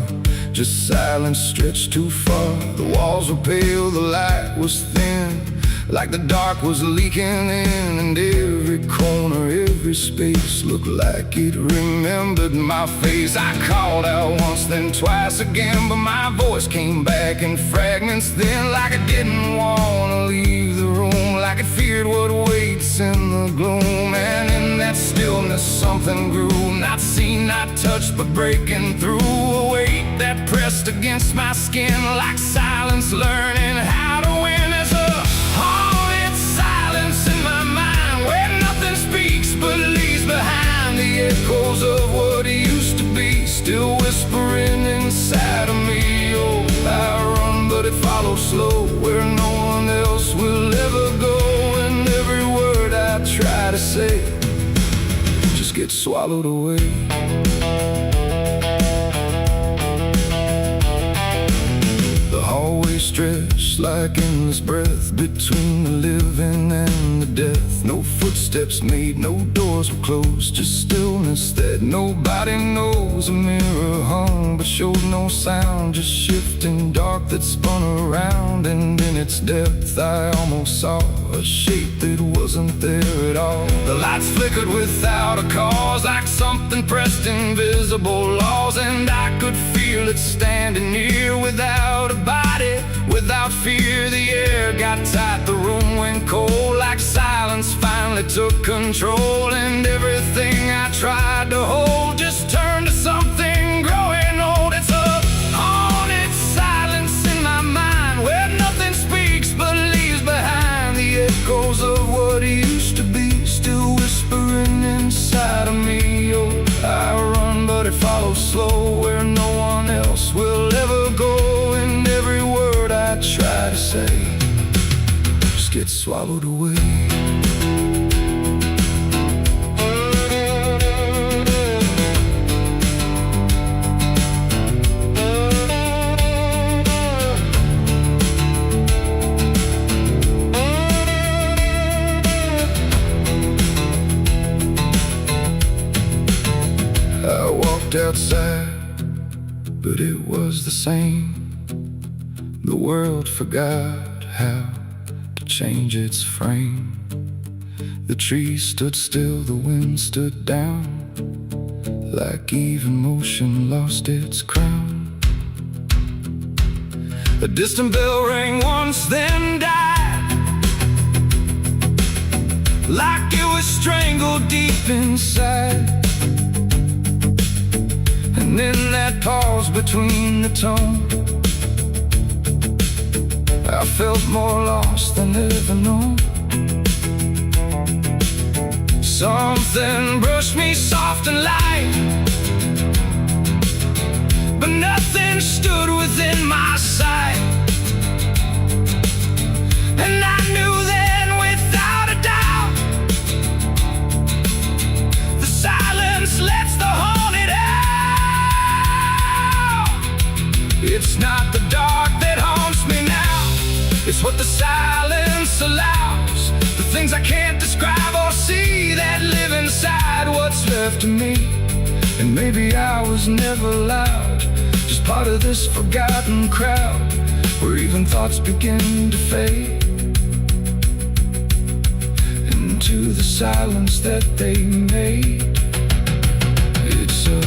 just silence stretched too far. The walls were pale, the light was thin, like the dark was leaking in, and every corner, every space looked like it remembered my face. I called out once, then twice again, but my voice came back in fragments then, like I didn't want to leave the room, like it feared what waits in the gloom. And in that stillness something grew, not seen, not touched, but breaking through. A weight that pressed against my skin, like silence learning how to win. There's a haunted silence in my mind, where nothing speaks but leaves behind the echoes of what used to be, still whispering inside of me. Oh, I run, but it follows slow, where no one else will ever go, and every word I try to say just gets swallowed away. The hallway stretched like endless breath between the living and the death. No footsteps made, no doors were closed, just stillness that nobody knows. A mirror hung but showed no sound, just shifting dark that spun around. And in its depth I almost saw a shape that wasn't there at all. The lights flickered without a cause, like something pressed invisible laws. And I could feel it standing near, without a body, without fear. The air got tight, the room went cold, like silence finally took control. And everything I tried to hold just turned to something growing old. It's a haunted silence in my mind, where nothing speaks but leaves behind the echoes of what used to be, still whispering inside of me. Oh, I run but it follows slow, where no one else will ever go. And every word I try to say just gets swallowed away. I walked outside, but it was the same. The world forgot how to change its frame. The trees stood still, the wind stood down, like even motion lost its crown. A distant bell rang once, then died, like it was strangled deep inside. And in that pause between the tone, I felt more lost than ever known. Something brushed me soft and light, but nothing stood within my sight. And I knew then without a doubt, the silence lets the haunted out. It's not the dark that haunts me now, it's what the silence allows. The things I can't describe or see that live inside what's left of me. And maybe I was never loud, just part of this forgotten crowd, where even thoughts begin to fade into the silence that they made. It's a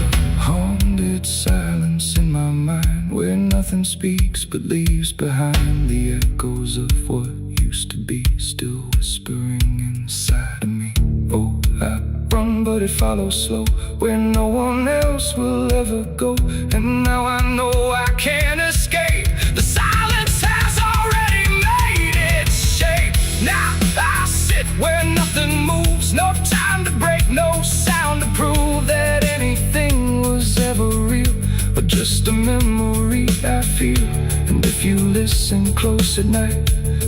haunted silence in my mind, where nothing speaks but leaves behind the echoes of what used to be, still whispering inside of me. Oh, I run but it follows slow, where no one else will ever go. And now I know I can't escape, the silence has already made its shape. Now I sit where nothing moves, no time to break, no sound to prove that anything was ever real, or just a memory I feel. And if you listen close at night,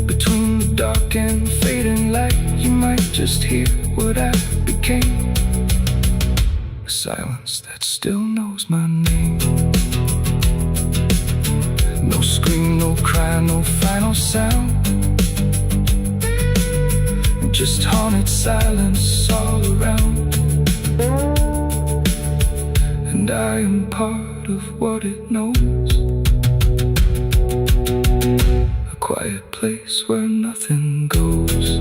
between the dark and fading light, you might just hear what I became, a silence that still knows my name. No scream, no cry, no final sound, just haunted silence all around. And I am part of what it knows, a quiet place where nothing goes.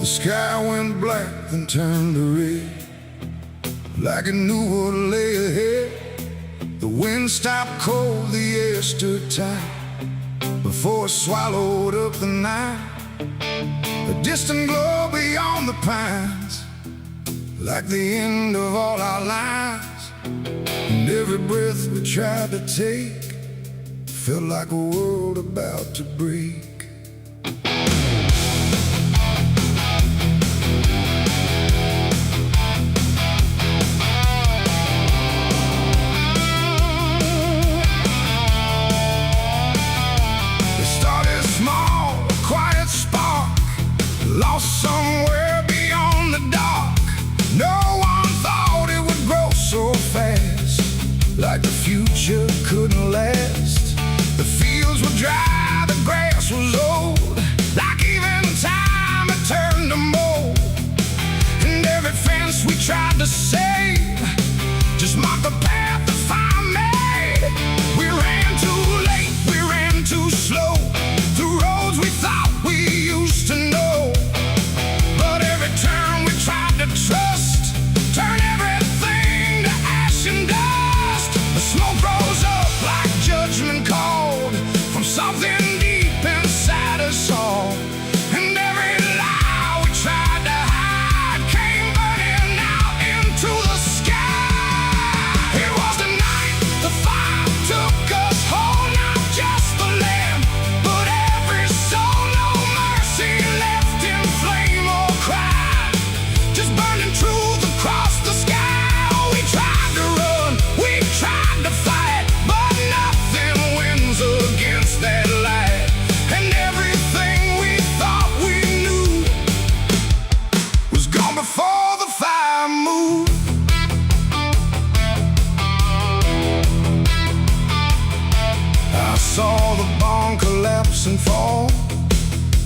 The sky went black, then turned to red, like it knew what lay ahead. The wind stopped cold, the air stood tight, before it swallowed up the night. A distant glow beyond the pines, like the end of all our lives. And every breath we tried to take felt like a world about to break.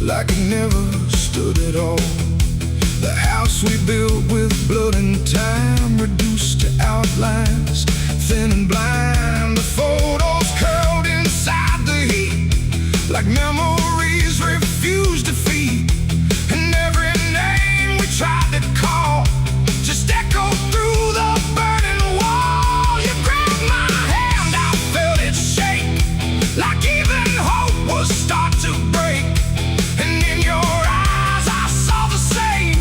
like it never stood at all. The house we built with blood and time, reduced to outlines, thin and blind. The photos curled inside the heat, like memories refused defeat. And every name we tried to call just echoed through the burning wall. You grabbed my hand, I felt it shake, like even hope was start to break. And in your eyes I saw the same,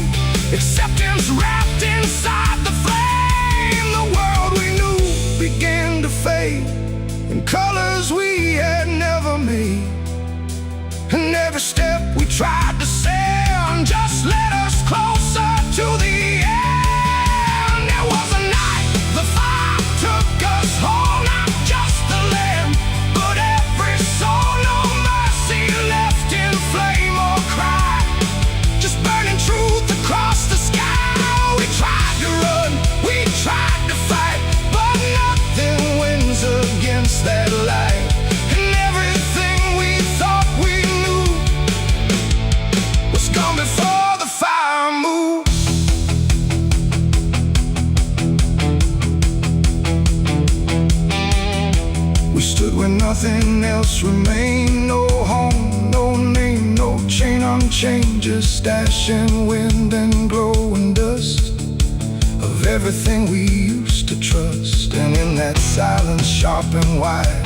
acceptance wrapped inside the flame. The world we knew began to fade in colors we had never made. And every step we tried to send just led us closer to the end. There was a night the fire took us home, not just the land, but every soul. No mercy left in flame or cry, just burning truth across the sky. We tried to run, we tried to fight, but nothing wins against that light. And everything we thought we knew was gone before the fire moved. We stood where nothing else remained. No home, no name, no chain unchained, just ash and wind and glowing dust of everything we used to trust. And in that silence, sharp and wide,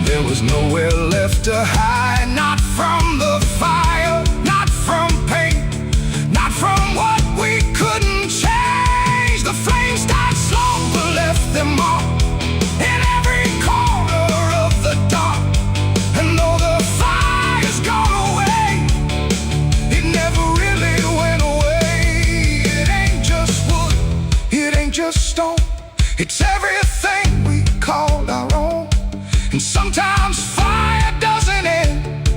there was nowhere left to hide. Not from the fire, not from pain, not from what we couldn't change. The flames died slow but left them all in every corner of the dark. And though the fire's gone away, it never really went away. It ain't just wood, it ain't just stone, it's everything we called our own. And sometimes fire doesn't end,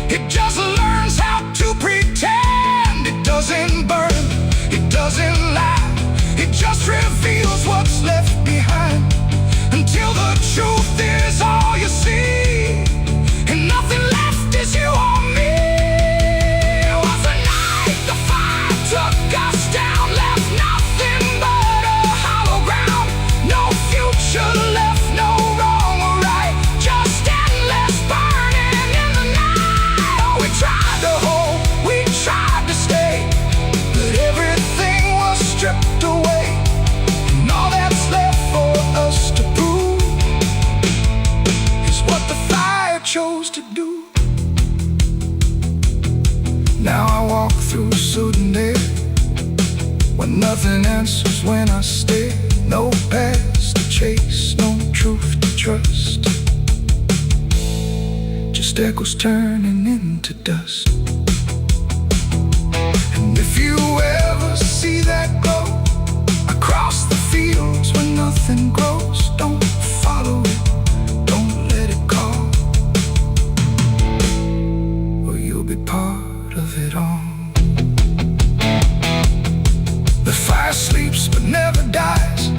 it just learns how to pretend. It doesn't burn, it doesn't lie, it just reveals what's left behind, until the truth is all you see, and nothing left is you or me. It was a night the fire took us down, left nothing but a hollow ground. No future left, no wrong or right, just endless burning in the night. Oh, we tried to hold, we tried to stay, but everything was stripped away. And all that's left for us to prove is what the fire chose to do. Now I walk through sudden air, when nothing answers when I stare. No past to chase, no truth to trust, just echoes turning into dust. And if you ever see that glow across the fields where nothing grows, don't follow it, don't let it call, or you'll be part of it all. The fire sleeps but never dies,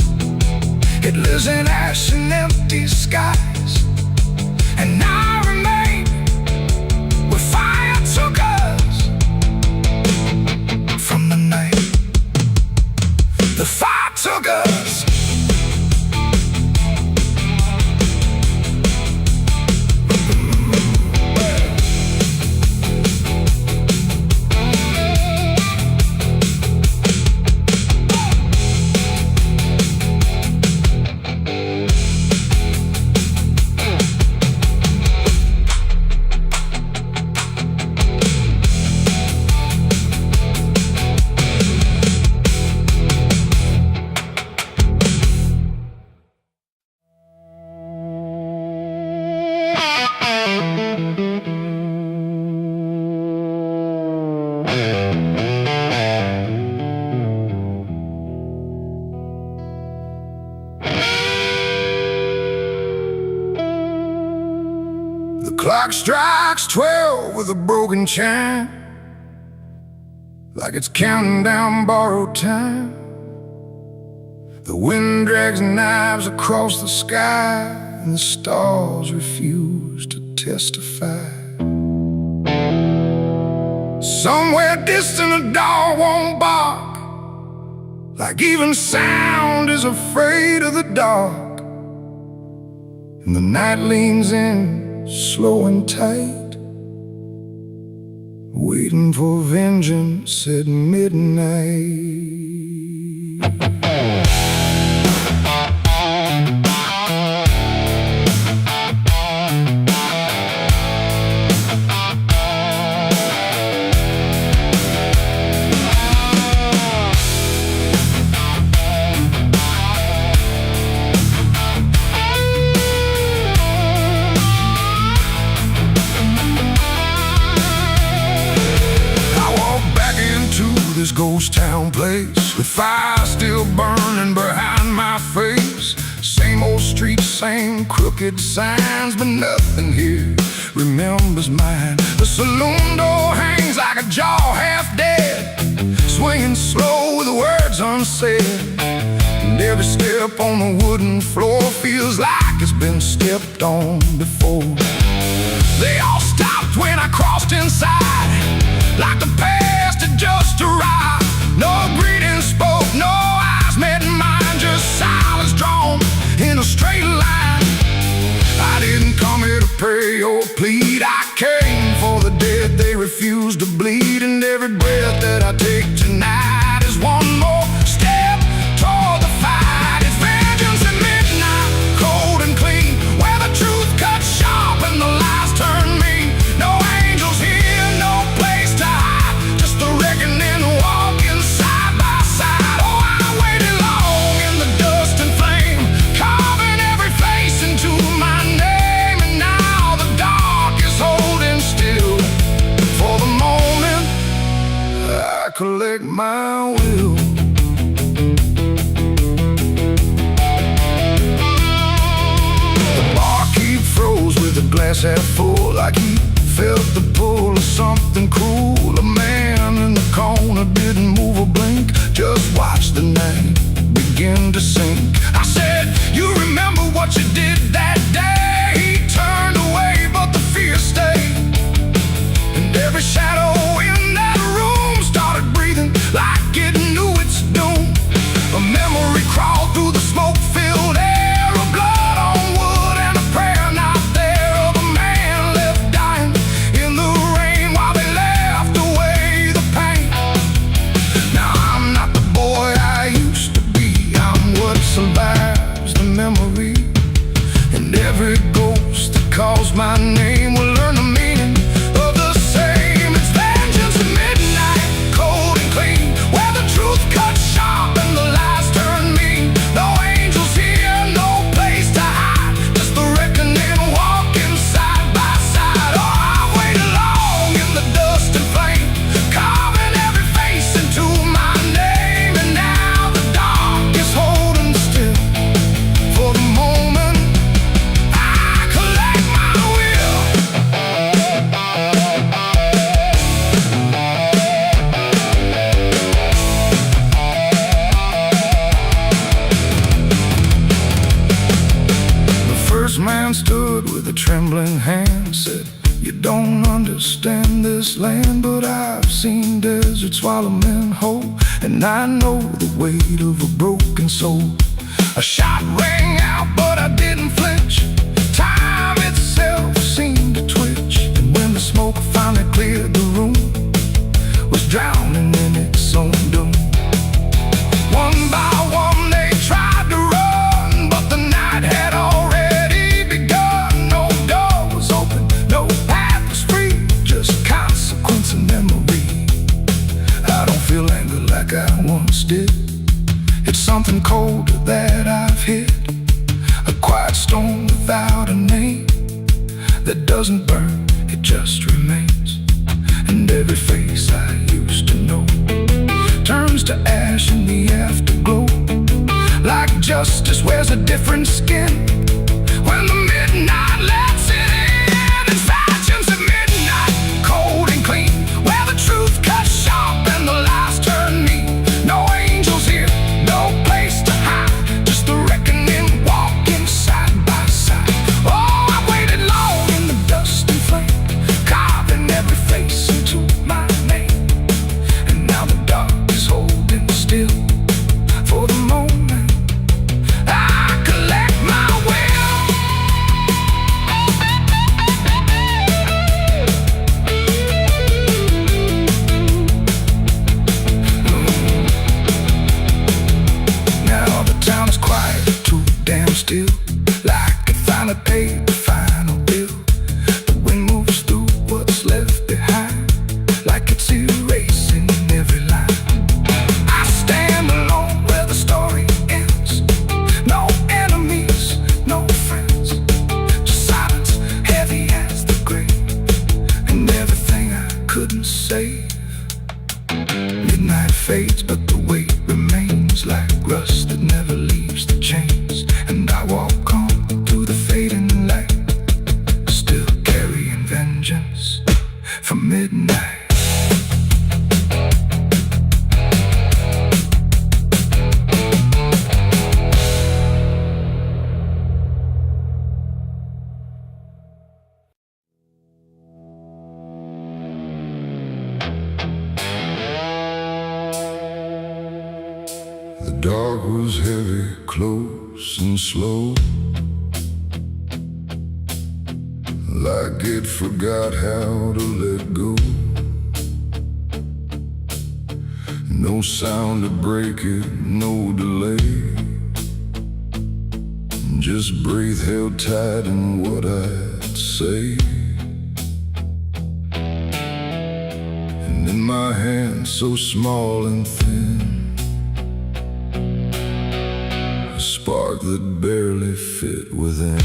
it lives in ash and empty skies. And I remain where fire took us from the night the fire took us. Clock strikes 12 with a broken chime, like it's counting down borrowed time. The wind drags knives across the sky, and the stars refuse to testify. Somewhere distant a dog won't bark, like even sound is afraid of the dark. And the night leans in, slow and tight, waiting for vengeance at midnight. This ghost town place, with fire still burning behind my face. Same old streets, same crooked signs, but nothing here remembers mine. The saloon door hangs like a jaw half dead, swinging slow with words unsaid. And every step on the wooden floor feels like it's been stepped on before. They all stopped when I crossed inside, like the past had just arrived. No greeting spoke, no eyes met mine, just silence drawn in a straight line. I didn't come here to pray or plead, I came for the dead they refuse to bleed. And every breath that I take tonight is one more step toward the fight. It's vengeance at midnight, cold and clean, where the truth cuts sharp and the lies turn mean. No angels here, no place to hide, just the reckoning walking side by side. Oh, I waited long in the dust and flame, carving every face into my name. And now the dark is holding still. For the moment, I collect my will. The barkeep froze with a glass half full, like he felt the pull of something cruel. A man in the corner didn't move a blink, just watched the night begin to sink. I said, you remember what you did that day? He turned away, but the fear stayed. And every shadow in that room started breathing like it knew its doom. A memory crawled through the smoke-filled air, a blood on wood and a prayer not there, of a man left dying in the rain while they left away the pain. Now I'm not the boy I used to be, I'm what survives the memory. And every ghost that calls my name will learn the meaning of the same. It's vengeance at midnight, cold and clean, where the truth cuts sharp and the lies turn mean. No angels here, no place to hide, just the reckoning walking side by side. Oh, I waited long in the dust and flame, carving every face into my name. And now the dark is holding still. For the moment, I collect my will. The first man stood with a trembling hand, said, you don't understand this land, but I've seen deserts swallow men whole, and I know the weight of a broken soul. A shot rang out, but I didn't flinch. Time itself seemed to twitch, and when the smoke finally cleared the room, was drowning in its own doom. One by one they tried to run, but the night had already begun. No door was open, no path was free, just consequence and memory. I don't feel anger like I once did, it's something colder that I've hit. A quiet storm without a name, that doesn't burn, it just remains. And every face I used to know turns to ash in the afterglow, like justice wears a different skin when the midnight lets it in. It's vengeance at midnight, cold and clean, where the truth cuts sharp and the lies turn mean. No angels here, no place to hide, just the reckoning walking side by side. Oh, I waited long in the dust and flame, carving every face into my name. still, like it finally paid the final bill. The wind moves through what's left behind, like it's erasing every line. I stand alone where the story ends. No enemies, no friends, just silence heavy as the grave, and everything I couldn't save. Midnight fades, but the weight remains like rust that never leaves the chains. And I walk on through the fading light, still carrying vengeance from midnight. The dark was heavy, close and slow, like it forgot how to let go. No sound to break it, no delay, just breath held tight in what I'd say. And in my hand so small and thin, a spark that barely fit within.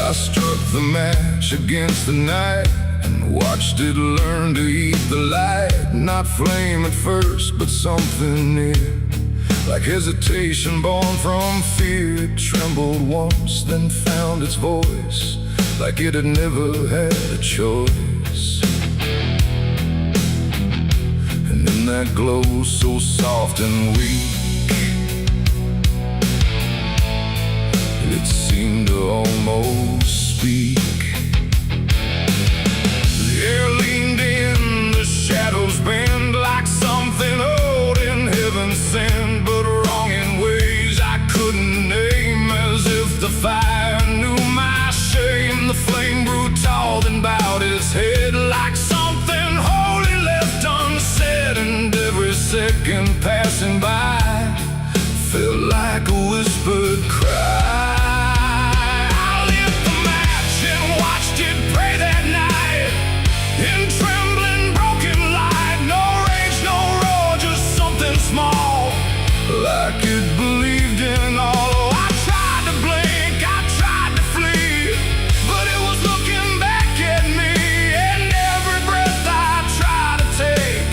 I struck the match against the night and watched it learn to eat the light. Not flame at first, but something near, like hesitation born from fear. It trembled once, then found its voice, like it had never had a choice. And in that glow so soft and weak, it seemed to almost speak. The air leaned in, the shadows bend, like something old in heaven sent, but wrong in ways I couldn't name. As if the fire knew my shame, the flame grew tall, then bowed its head, like something holy left unsaid. And every second passing by felt like a whispered cry. Like it believed in all. I tried to blink, I tried to flee, but it was looking back at me. And every breath I try to take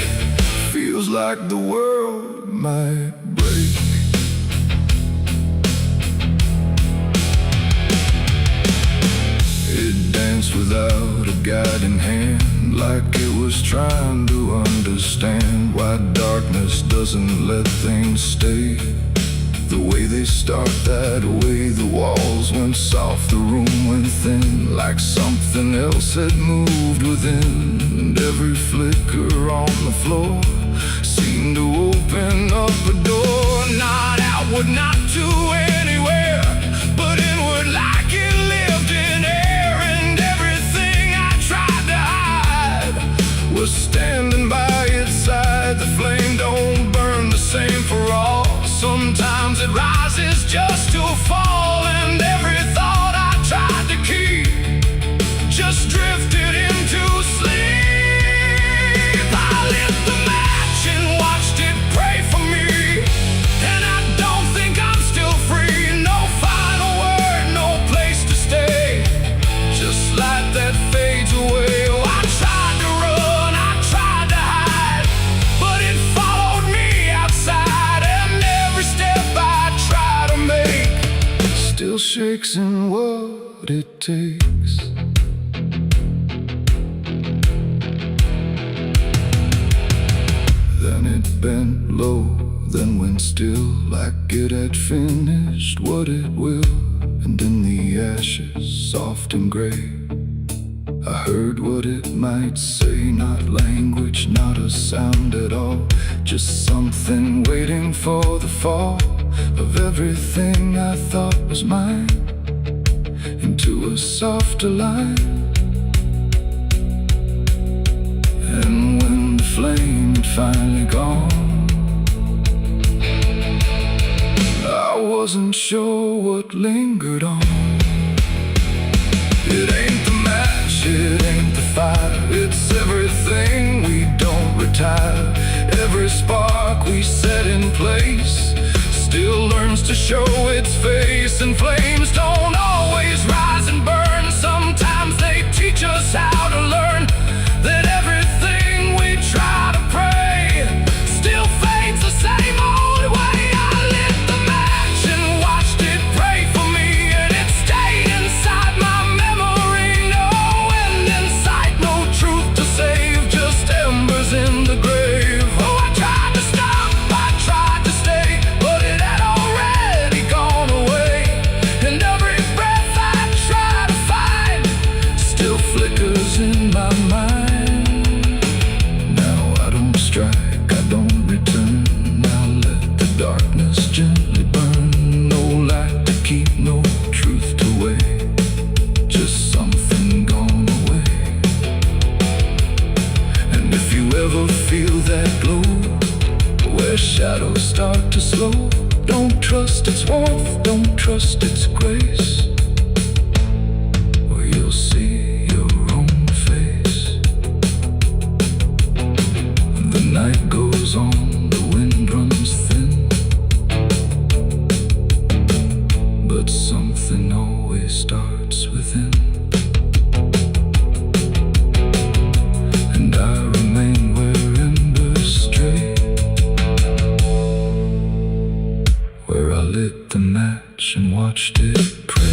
feels like the world might break. It danced without a guiding hand, like it was trying to understand why darkness doesn't let things stay the way they start. That way the walls went soft, the room went thin, like something else had moved within. And every flicker on the floor seemed to open up a door, not outward, not to anywhere, but inward, like it lived in air. And everything I tried to hide was standing by its side. The flame don't burn the same for all. Sometimes it rises just to fall. And every thought I tried to keep just drifted into sleep. I lit the match and watched it pray for me, and I don't think I'm still free. No final word, no place to stay, just light that fades away. Oh, I tried to run, I tried to hide, but it followed me outside. And every step I try to make still shakes in what it takes. Then it bent low, then went still, like it had finished what it will. And in the ashes, soft and gray, I heard what it might say. Not language, not a sound at all, just something waiting for the fall of everything I thought was mine into a softer line. And when the flame had finally gone, wasn't sure what lingered on. It ain't the match, it ain't the fire, it's everything we don't retire. Every spark we set in place still learns to show its face. And flames don't always rise and burn, sometimes they teach us how to learn that everything we try to pray still fades the same old way. I lit the match and watched it pray for me, and it stayed inside my memory. No end in sight, no truth to save, just embers in the grave. Oh, I tried to stop, I tried to stay, but it had already gone away. And every breath I try to find still flickers in my mind. Now I don't strike, I don't return. Now let the darkness gently burn. No light to keep, no truth to weigh, just something gone away. And if you ever feel that glow where shadows start to slow, don't trust its warmth, don't trust its grace, or you'll see your own face. The night goes on, the wind runs thin, but something always starts within. And I remain where embers stray, where I lit the match and watched it pray.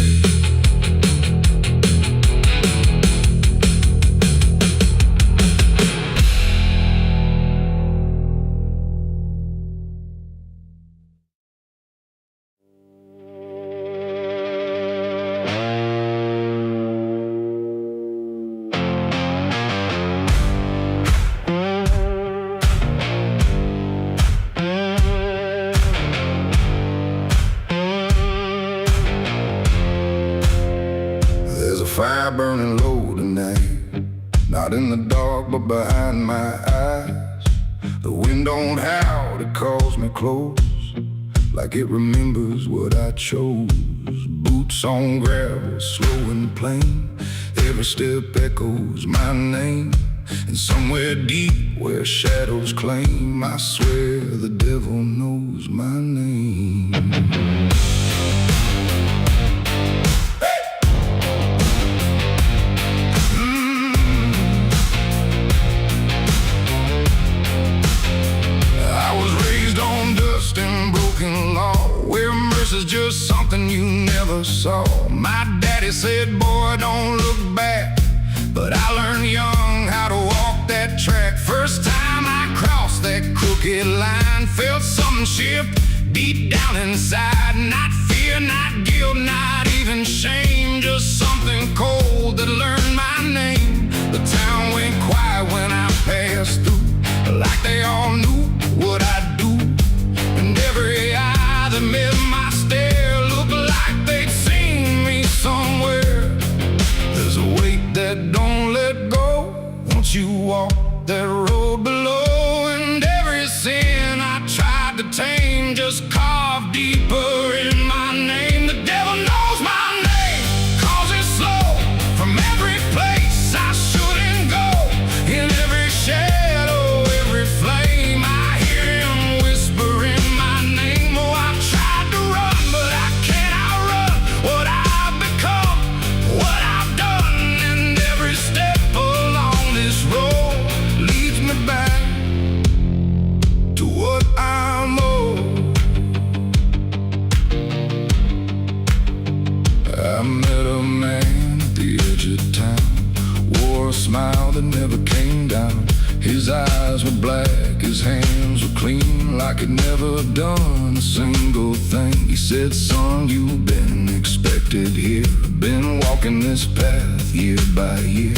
There's a fire burning low tonight, not in the dark but behind my eyes. The wind don't howl, it calls me close, like it remembers what I chose. Boots on gravel, slow and plain, every step echoes my name. And somewhere deep where shadows claim, I swear the devil knows my name. Is just something you never saw. My daddy said, boy, don't look back, but I learned young how to walk that track. First time I crossed that crooked line, felt something shift deep down inside. Not fear, not guilt, not even shame, just something cold that learned my name. The town went quiet when I passed through, like they all knew what I'd do. And every eye that met my stare looked like they'd seen me somewhere. There's a weight that don't let go once you walk that road below. And every sin I tried to tame just carved deeper in my name. The devil knows my name, calls it slow from every place I shouldn't go. In every shadow, every flame, I hear him whispering my name. Oh, I've tried to run, but I can't outrun what I've become, what I've done. And every step along this road leads me back to what I'm owed. I met a man at the edge of town, wore a smile that never came down. His eyes were black, his hands were clean, like he'd never done a single thing. He said, son, you've been expected here, been walking this path year by year.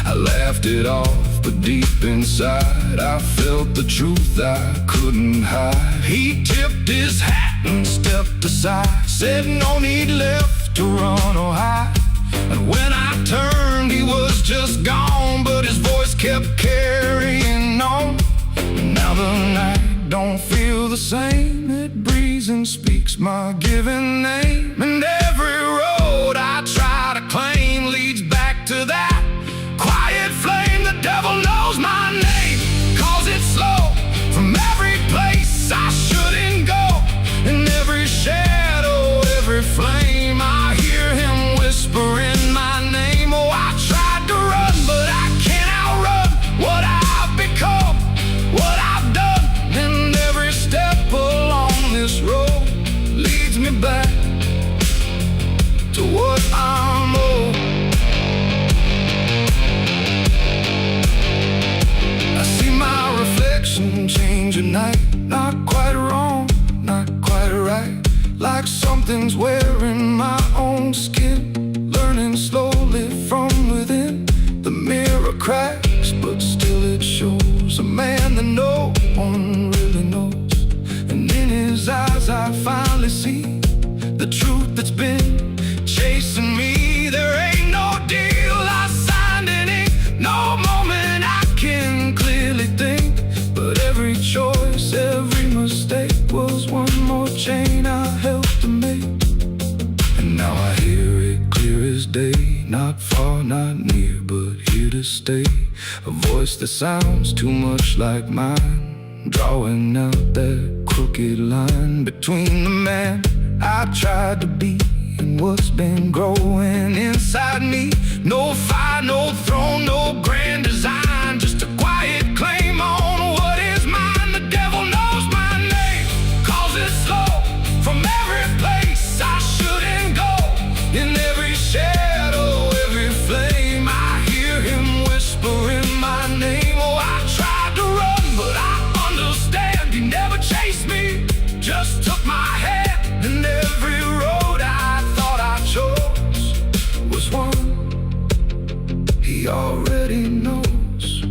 I laughed it off, but deep inside I felt the truth I couldn't hide. He tipped his hat and stepped aside, said no need left to run or hide. And when I turned, he was just gone, but his voice kept carrying on. Now the night don't feel the same, it breathes reason speaks my given name. And every road I try to claim leads back to that quiet flame. The devil knows my name, calls it slow from every place I shouldn't go. In every shadow, every flame, I hear him whispering my name. Oh, I tried to run, but I can't outrun what I've become, what I've done. And every step along this road leads me back to what I'm owed. I see my reflection change at night, not quite wrong, not quite right, like something's wearing my own skin, learning slowly from within. The mirror cracks, but still it shows a man that no one really knows. And in his eyes I finally see the truth that's been chasing me. There ain't no deal I signed in ink, no moment I can clearly think. But every choice, every mistake was one more chain I helped to make. And now I hear it clear as day, not far, not near, but here to stay. A voice that sounds too much like mine, drawing out that crooked line between the man I tried to be and what's been growing inside me. No fire, no throne, no grand design, just a quiet claim on what is mine. The devil knows my name, calls it slow from every place I shouldn't go. In every shadow, every flame, I hear him whispering my name. Oh, I tried to run, but I understand he never chased me, just took my hand. And every road I thought I chose was one he already knows.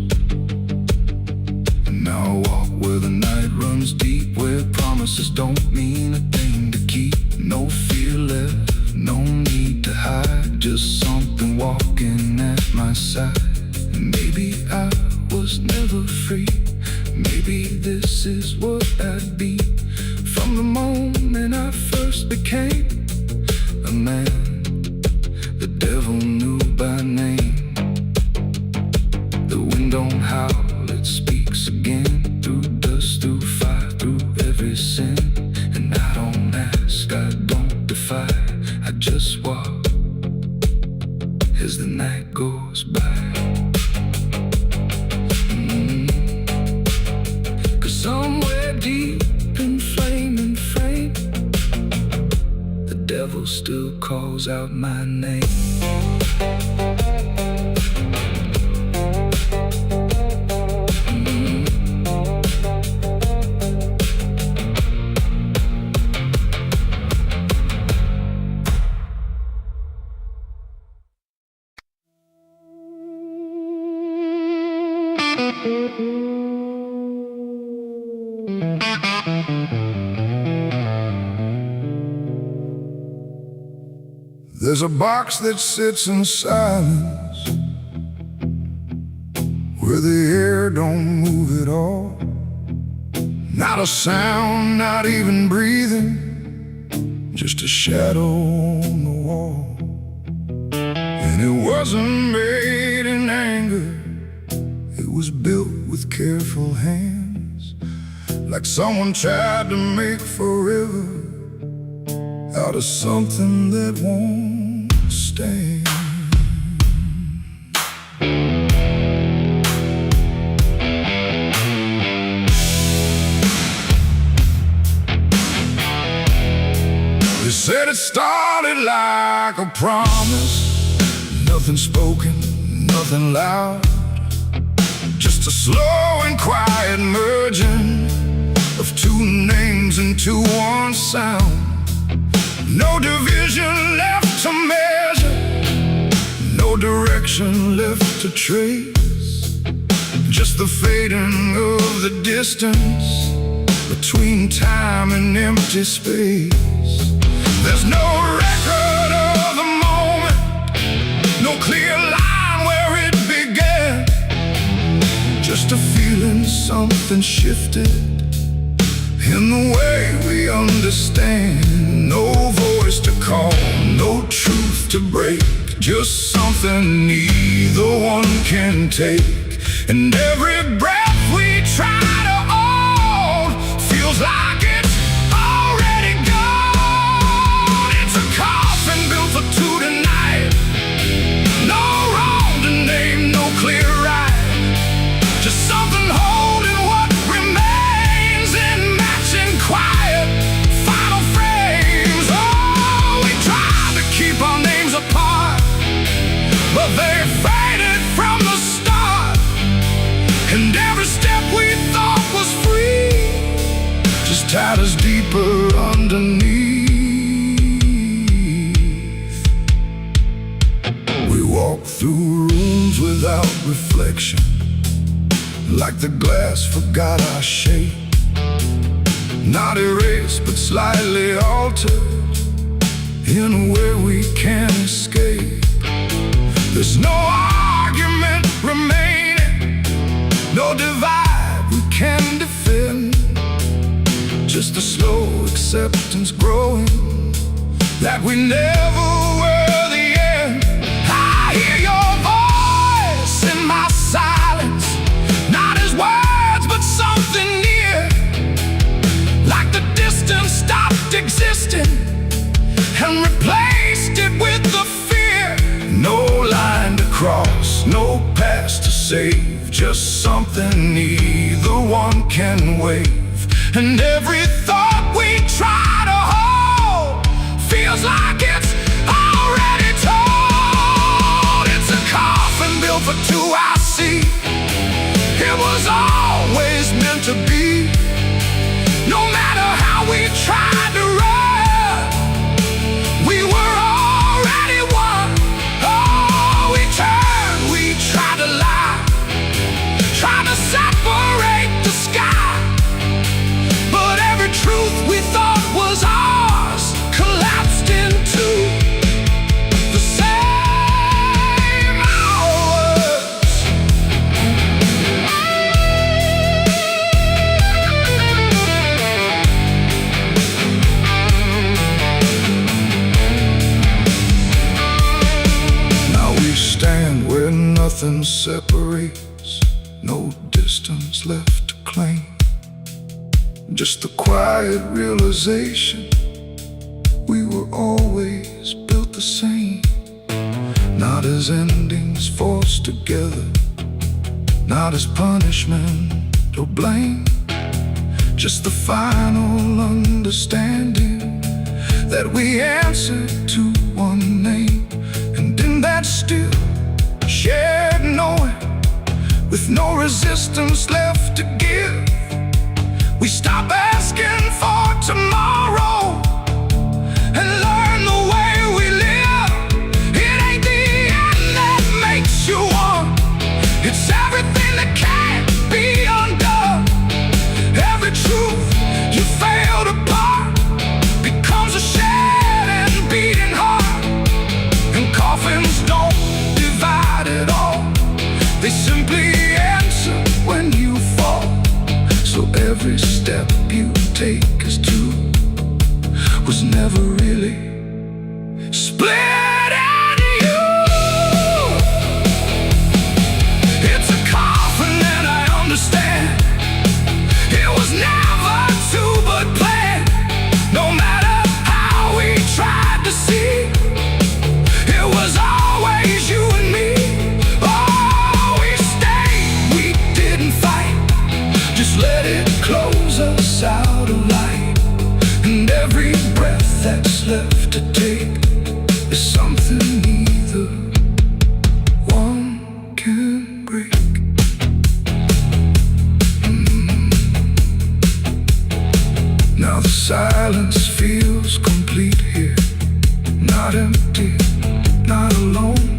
And now I walk where the night runs deep, where promises don't mean a thing to keep. No fear left, no need to hide, just something walking at my side. And maybe I was never free, maybe this is what I'd be. From the moment I first became a man, the devil knew by name. The wind don't howl, it speaks again, through dust, through fire, through every sin. And I don't ask, I don't defy, I just walk as the night goes by. Cause somewhere deep in flame and frame, the devil still calls out my name. There's a box that sits in silence, where the air don't move at all. Not a sound, not even breathing, just a shadow on the wall. And it wasn't made in anger, it was built with careful hands, like someone tried to make forever out of something that won't stand. They said it started like a promise, nothing spoken, nothing loud, just a slow and quiet merging of two names into one sound. No division left to measure, no direction left to trace, just the fading of the distance between time and empty space. There's no record of the moment, no clear line where it began, just a feeling something shifted in the way we understand. No voice to call, no truth to break, just something neither one can take. And every breath we try to hold feels like it's already gone. It's a coffin built for two tonight. No wrong to name, no clear right, just something holding what remains in matching quiet final frames. Oh, we tried to keep our names apart, but they faded from the start. And every step we thought was free just tied us deeper underneath. We walk through rooms without reflection, like the glass forgot our shape. Not erased, but slightly altered in a way we can't escape. There's no argument remaining, no divide we can defend, just a slow acceptance growing that we never were the end. I hear your voice in my silence, not as words but something near, like the distance stopped existing and replaced it with the fear. No line to cross, no past to save, just something neither one can wave. And every thought we try to hold feels like it's already told. It's a coffin built for two, I see. It was always meant to be. No matter how we tried to run, we were already one. Oh, we turned, we tried to lie, trying to separate the sky, but every truth we thought was ours collapsed into the same hours. Now we stand where nothing separates, no distance left to claim, just the quiet realization we were always built the same. Not as endings forced together, not as punishment or blame, just the final understanding that we answered to one name. And in that still shared knowing, with no resistance left to give, we stop asking for tomorrow and learn the way we live. It ain't the end that makes you one, it's everything that can't be undone. Every truth you failed apart becomes a shed and beating heart. And coffins don't divide at all, they simply answer when you fall. So every step you take as two was never really split into you. It's a coffin and I understand, it was never two but planned. No matter how we tried to see, it was always you and me. Oh, we stayed, we didn't fight, just let it close us out of light. And every breath that's left to take is something neither one can break. Now the silence feels complete here, not empty, not alone,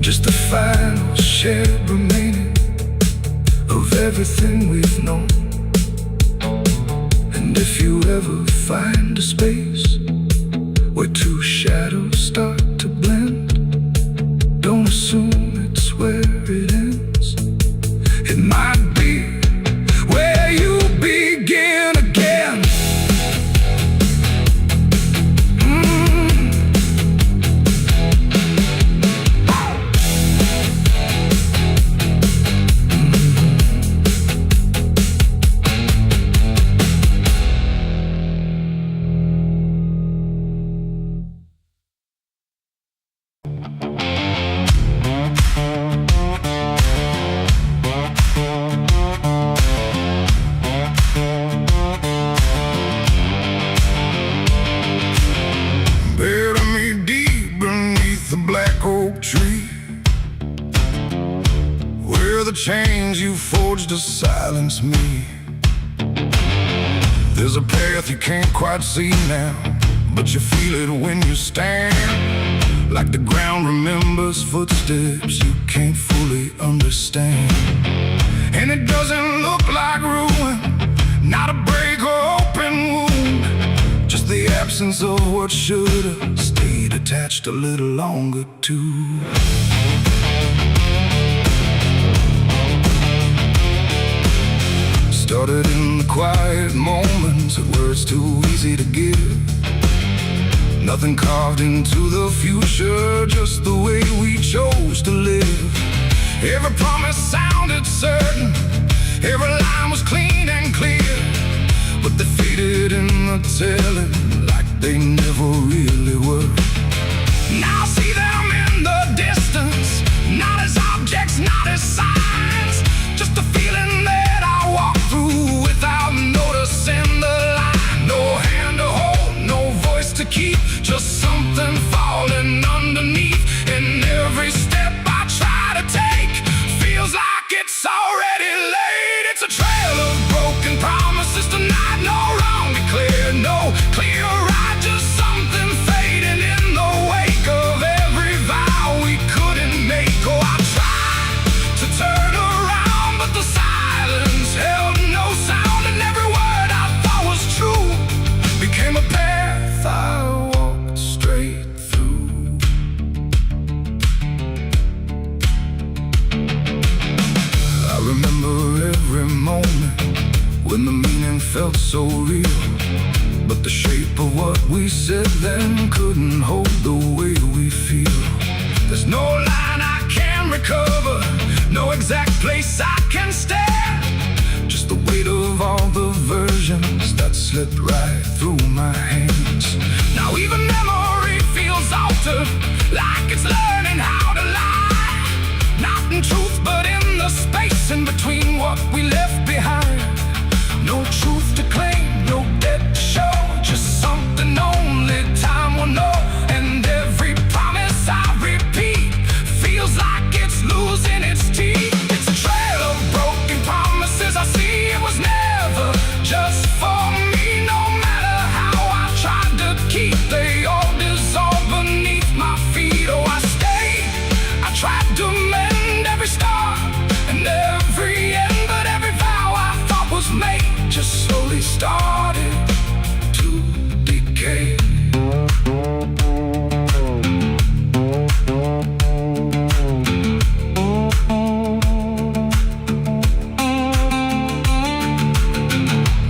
just the final shared remaining of everything we've known. And if you ever find a space where two shadows start to blend, don't assume it's where it ends. It might be where you begin. forged to silence me. There's a path you can't quite see now, but you feel it when you stand. Like the ground remembers footsteps you can't fully understand. And it doesn't look like ruin, not a break or open wound, just the absence of what should've stayed attached a little longer too. Started in the quiet moments where it's too easy to give. Nothing carved into the future, just the way we chose to live. Every promise sounded certain, every line was clean and clear, but they faded in the telling like they never really were. Now I see them in the distance, not as objects, not as signs, just a feeling that I walk through without noticing the line. No hand to hold, no voice to keep, just something falling underneath. And every step I try to take feels like it's already late. It's a trail of broken promises tonight, no wrong declared, no clear right, just something fading in the wake of every vow we couldn't make. Oh, I tried to turn around, but the silence held no sound, and every word I thought was true became a path I walked straight through. I remember every moment when the meaning felt so real, but the shape of what we said then couldn't hold the way we feel. There's no line I can recover, no exact place I can stand, just the weight of all the versions that slipped right through my hands. Now even memory feels altered, like it's learning how to lie, not in truth but in the space in between what we left behind. No truth to claim, no debt to show, just something only time will know. And every promise I repeat feels like it's losing its teeth. It's a trail of broken promises I see. It was never just for me, no matter how I tried to keep, they all dissolve beneath my feet. Oh, I stayed, I tried to mend every star and every end, but every vow I thought was made just slowly started to decay.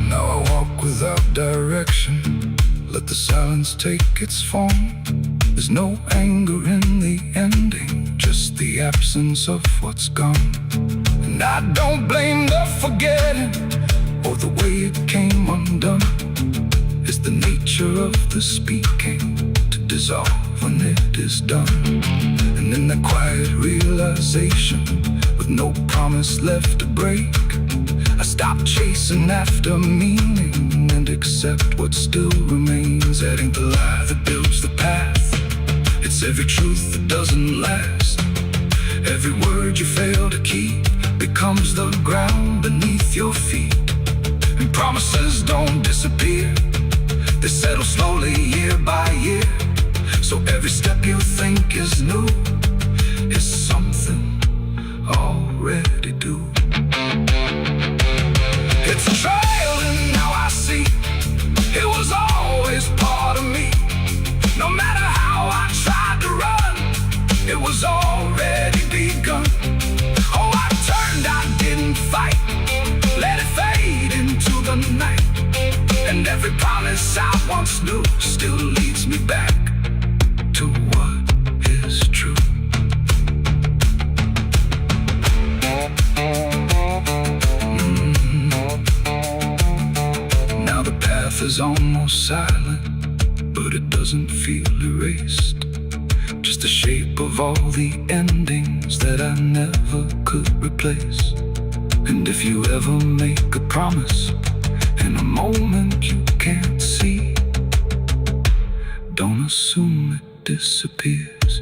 Now I walk without direction, let the silence take its form. There's no anger in the ending, just the absence of what's gone. And I don't blame the forgetting or the way it came undone. It's the nature of the speaking to dissolve when it is done. And in that quiet realization, with no promise left to break, I stop chasing after meaning and accept what still remains. That ain't the lie that builds the path, it's every truth that doesn't last. Every word you fail to keep becomes the ground beneath your feet. And promises don't disappear, they settle slowly year by year. So every step you think is new is something already due. It's a trail and now I see it was always part of me. No matter how I tried to run, it was already begun. Oh, I turned, I didn't fight, let it fade into the night. And every promise I once knew still leads me back to what is true. Now the path is almost silent, but it doesn't feel erased. Just the shape of all the endings that I never could replace. And if you ever make a promise in a moment you can't see, don't assume it disappears.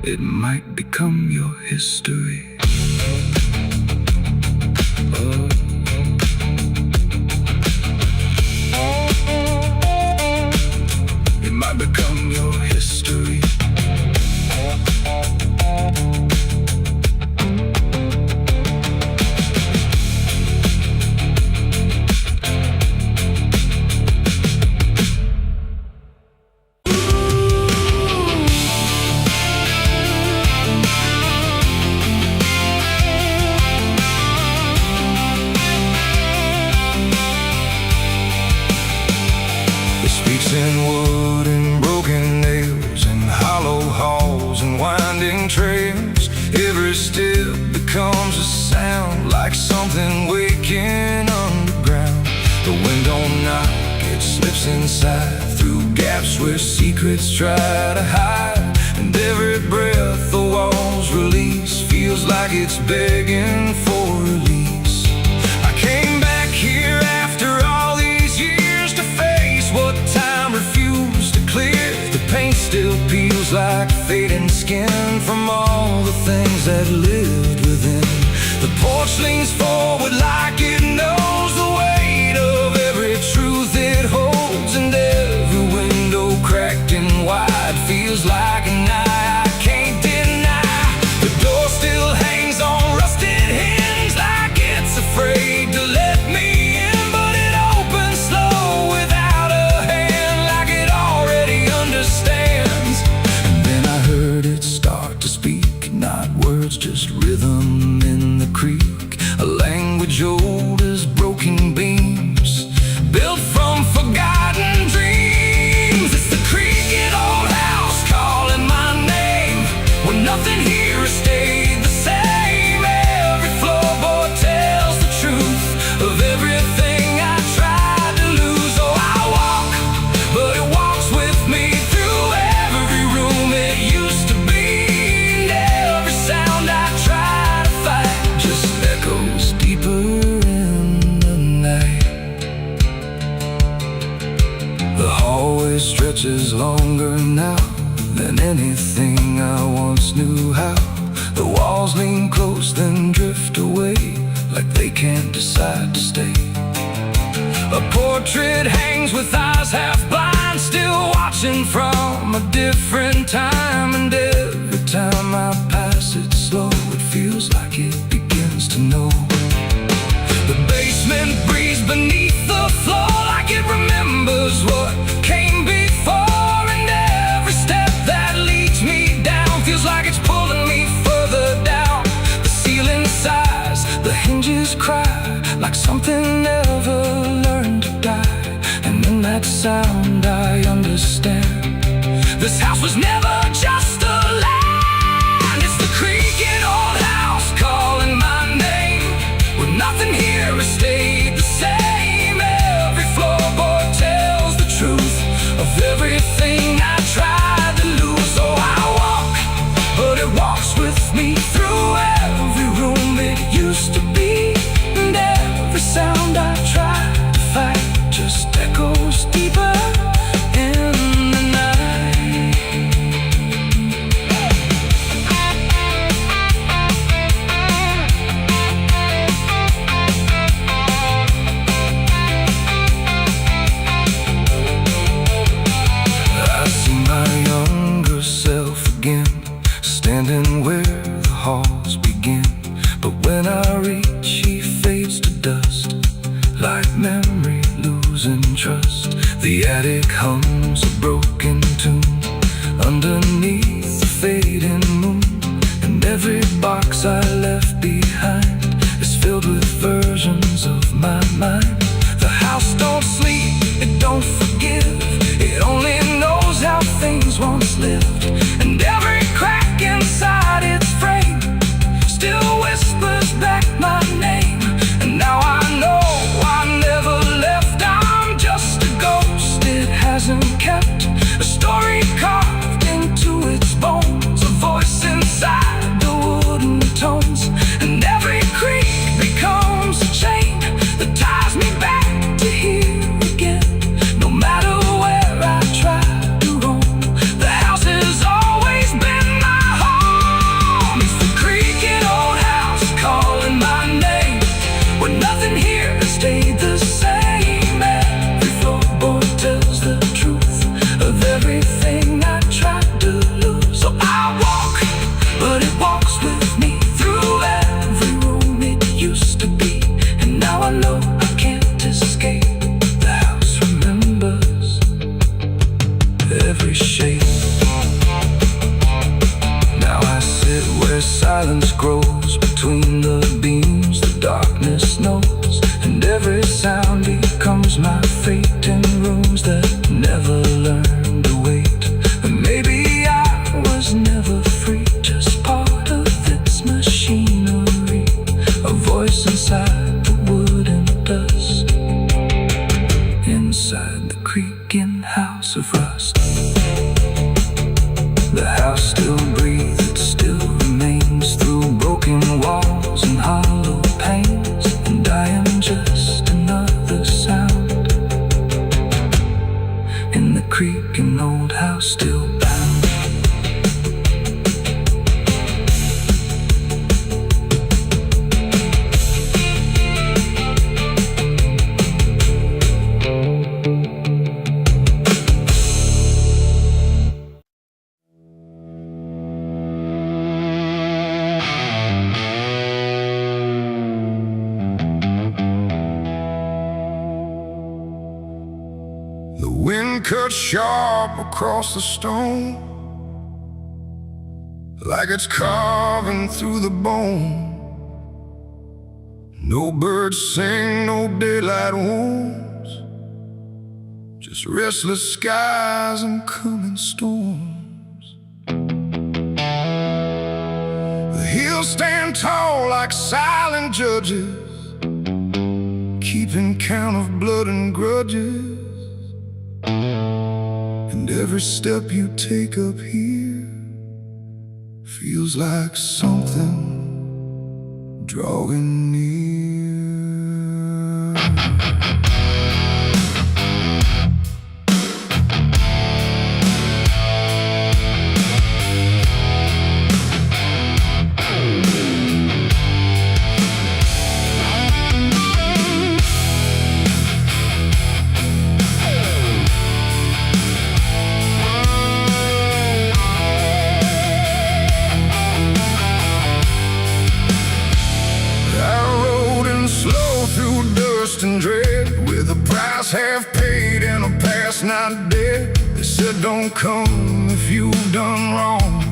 it might become your history. Oh. It might become your history. In wood and broken nails, and hollow halls and winding trails, every step becomes a sound, like something waking underground. The wind don't knock, it slips inside, through gaps where secrets try to hide. And every breath the walls release feels like it's begging for release. I came back here after all these years to face what time refused to clear. The paint still peels like fading skin from all the things that lived within. The porch leans forward like it knows the weight of every truth it holds, and every window cracked and wide feels like an eye I can't deny. The door still hangs on rusted hinges like it's afraid to let me in, but it opens slow without a hand, like it already understands. And then I heard it start to speak, not words, just rhythm in the creek, a language old as broken beams, built from forgotten dreams. It's the creaking old house calling my name, when nothing here has stayed the same. Every floorboard tells the truth of everything I tried to lose. Oh, I walk, but it walks with me through every room it used to be. And every sound I try to fight just echoes deeper in the night. The hallway stretches longer now than anything I once knew how. The walls lean close then drift away, like they can't decide to stay. A portrait hangs with eyes half blind, still watching from a different time. And every time I pass it slow, it feels like it begins to know. The basement breathes beneath the floor, like it remembers what came before. And every step that leads me down feels like it's pulling me further down. The ceiling sighs, the hinges cry, like something never learned to die. And in that sound I understand, this house was never just a land. It's the creaking old house calling my name, when nothing here has stayed the same. Every floorboard tells the truth of everything I tried to lose. Oh, I walk, but it walks with me through every room it used to be. And every sound I try to fight just echoes deeper in the night. I see my younger self again, standing where the halls begin. But when I reach, he fades to dust, like memory losing trust. The attic hums a broken tune underneath the fading moon. And every box I left behind is filled with versions of my mind. The house don't sleep, it don't forgive, it only knows how things once lived. And every crack inside its frame still whispers back my name. And now I know I never left, I'm just a ghost it hasn't kept. A story carved into its bones, a voice inside the wooden tones. And every creak becomes a chain that ties me back to here again. No matter where I try to roam, the house has always been my home. never beams, the darkness knows, and every sound becomes my fate in rooms that never learn to wait. And maybe I was never free, just part of its machinery, a voice inside the wood and dust, inside the creaking house of rust. The house still breathes, it still remains through broken walls and hollow panes, and I am just another sound in the creaking old house still bound. The wind cuts sharp across the stone, like it's carving through the bone. No birds sing, no daylight wounds, just restless skies and coming storms. The hills stand tall like silent judges, keeping count of blood and grudges. And every step you take up here feels like something drawing near. And dread, with a price half paid and a past not dead. They said don't come if you've done wrong.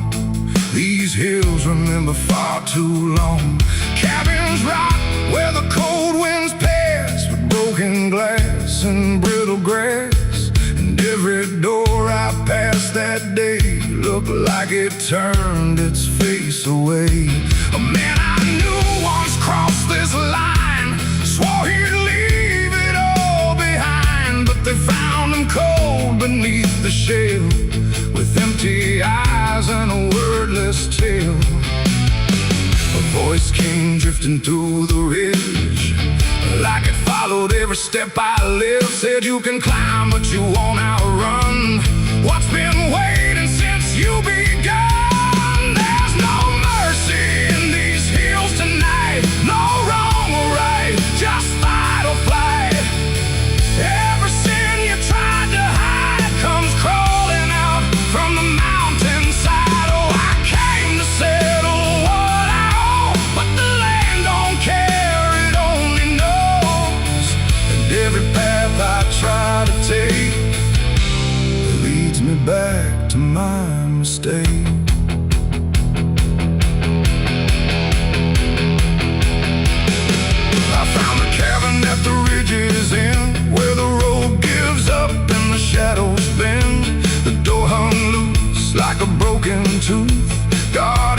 These hills remember far too long. Cabins rock where the cold winds pass, with broken glass and brittle grass. And every door I passed that day looked like it turned its face away. A man I knew once crossed this line, swore he'd leave it all behind, but they found him cold beneath the shell, with empty eyes and a wordless tale. A voice came drifting through the ridge, like it followed every step I lived. Said you can climb but you won't outrun what's been waiting since you begun. There's no mercy in these hills tonight, no wrong or right, just fight or flight. Every sin you tried to hide comes crawling out from the mountainside. Oh, I came to settle what I owe, but the land don't care, it only knows. And every path I try to take leads me back to my mistake. At the ridge's end, where the road gives up and the shadows bend, the door hung loose like a broken tooth. God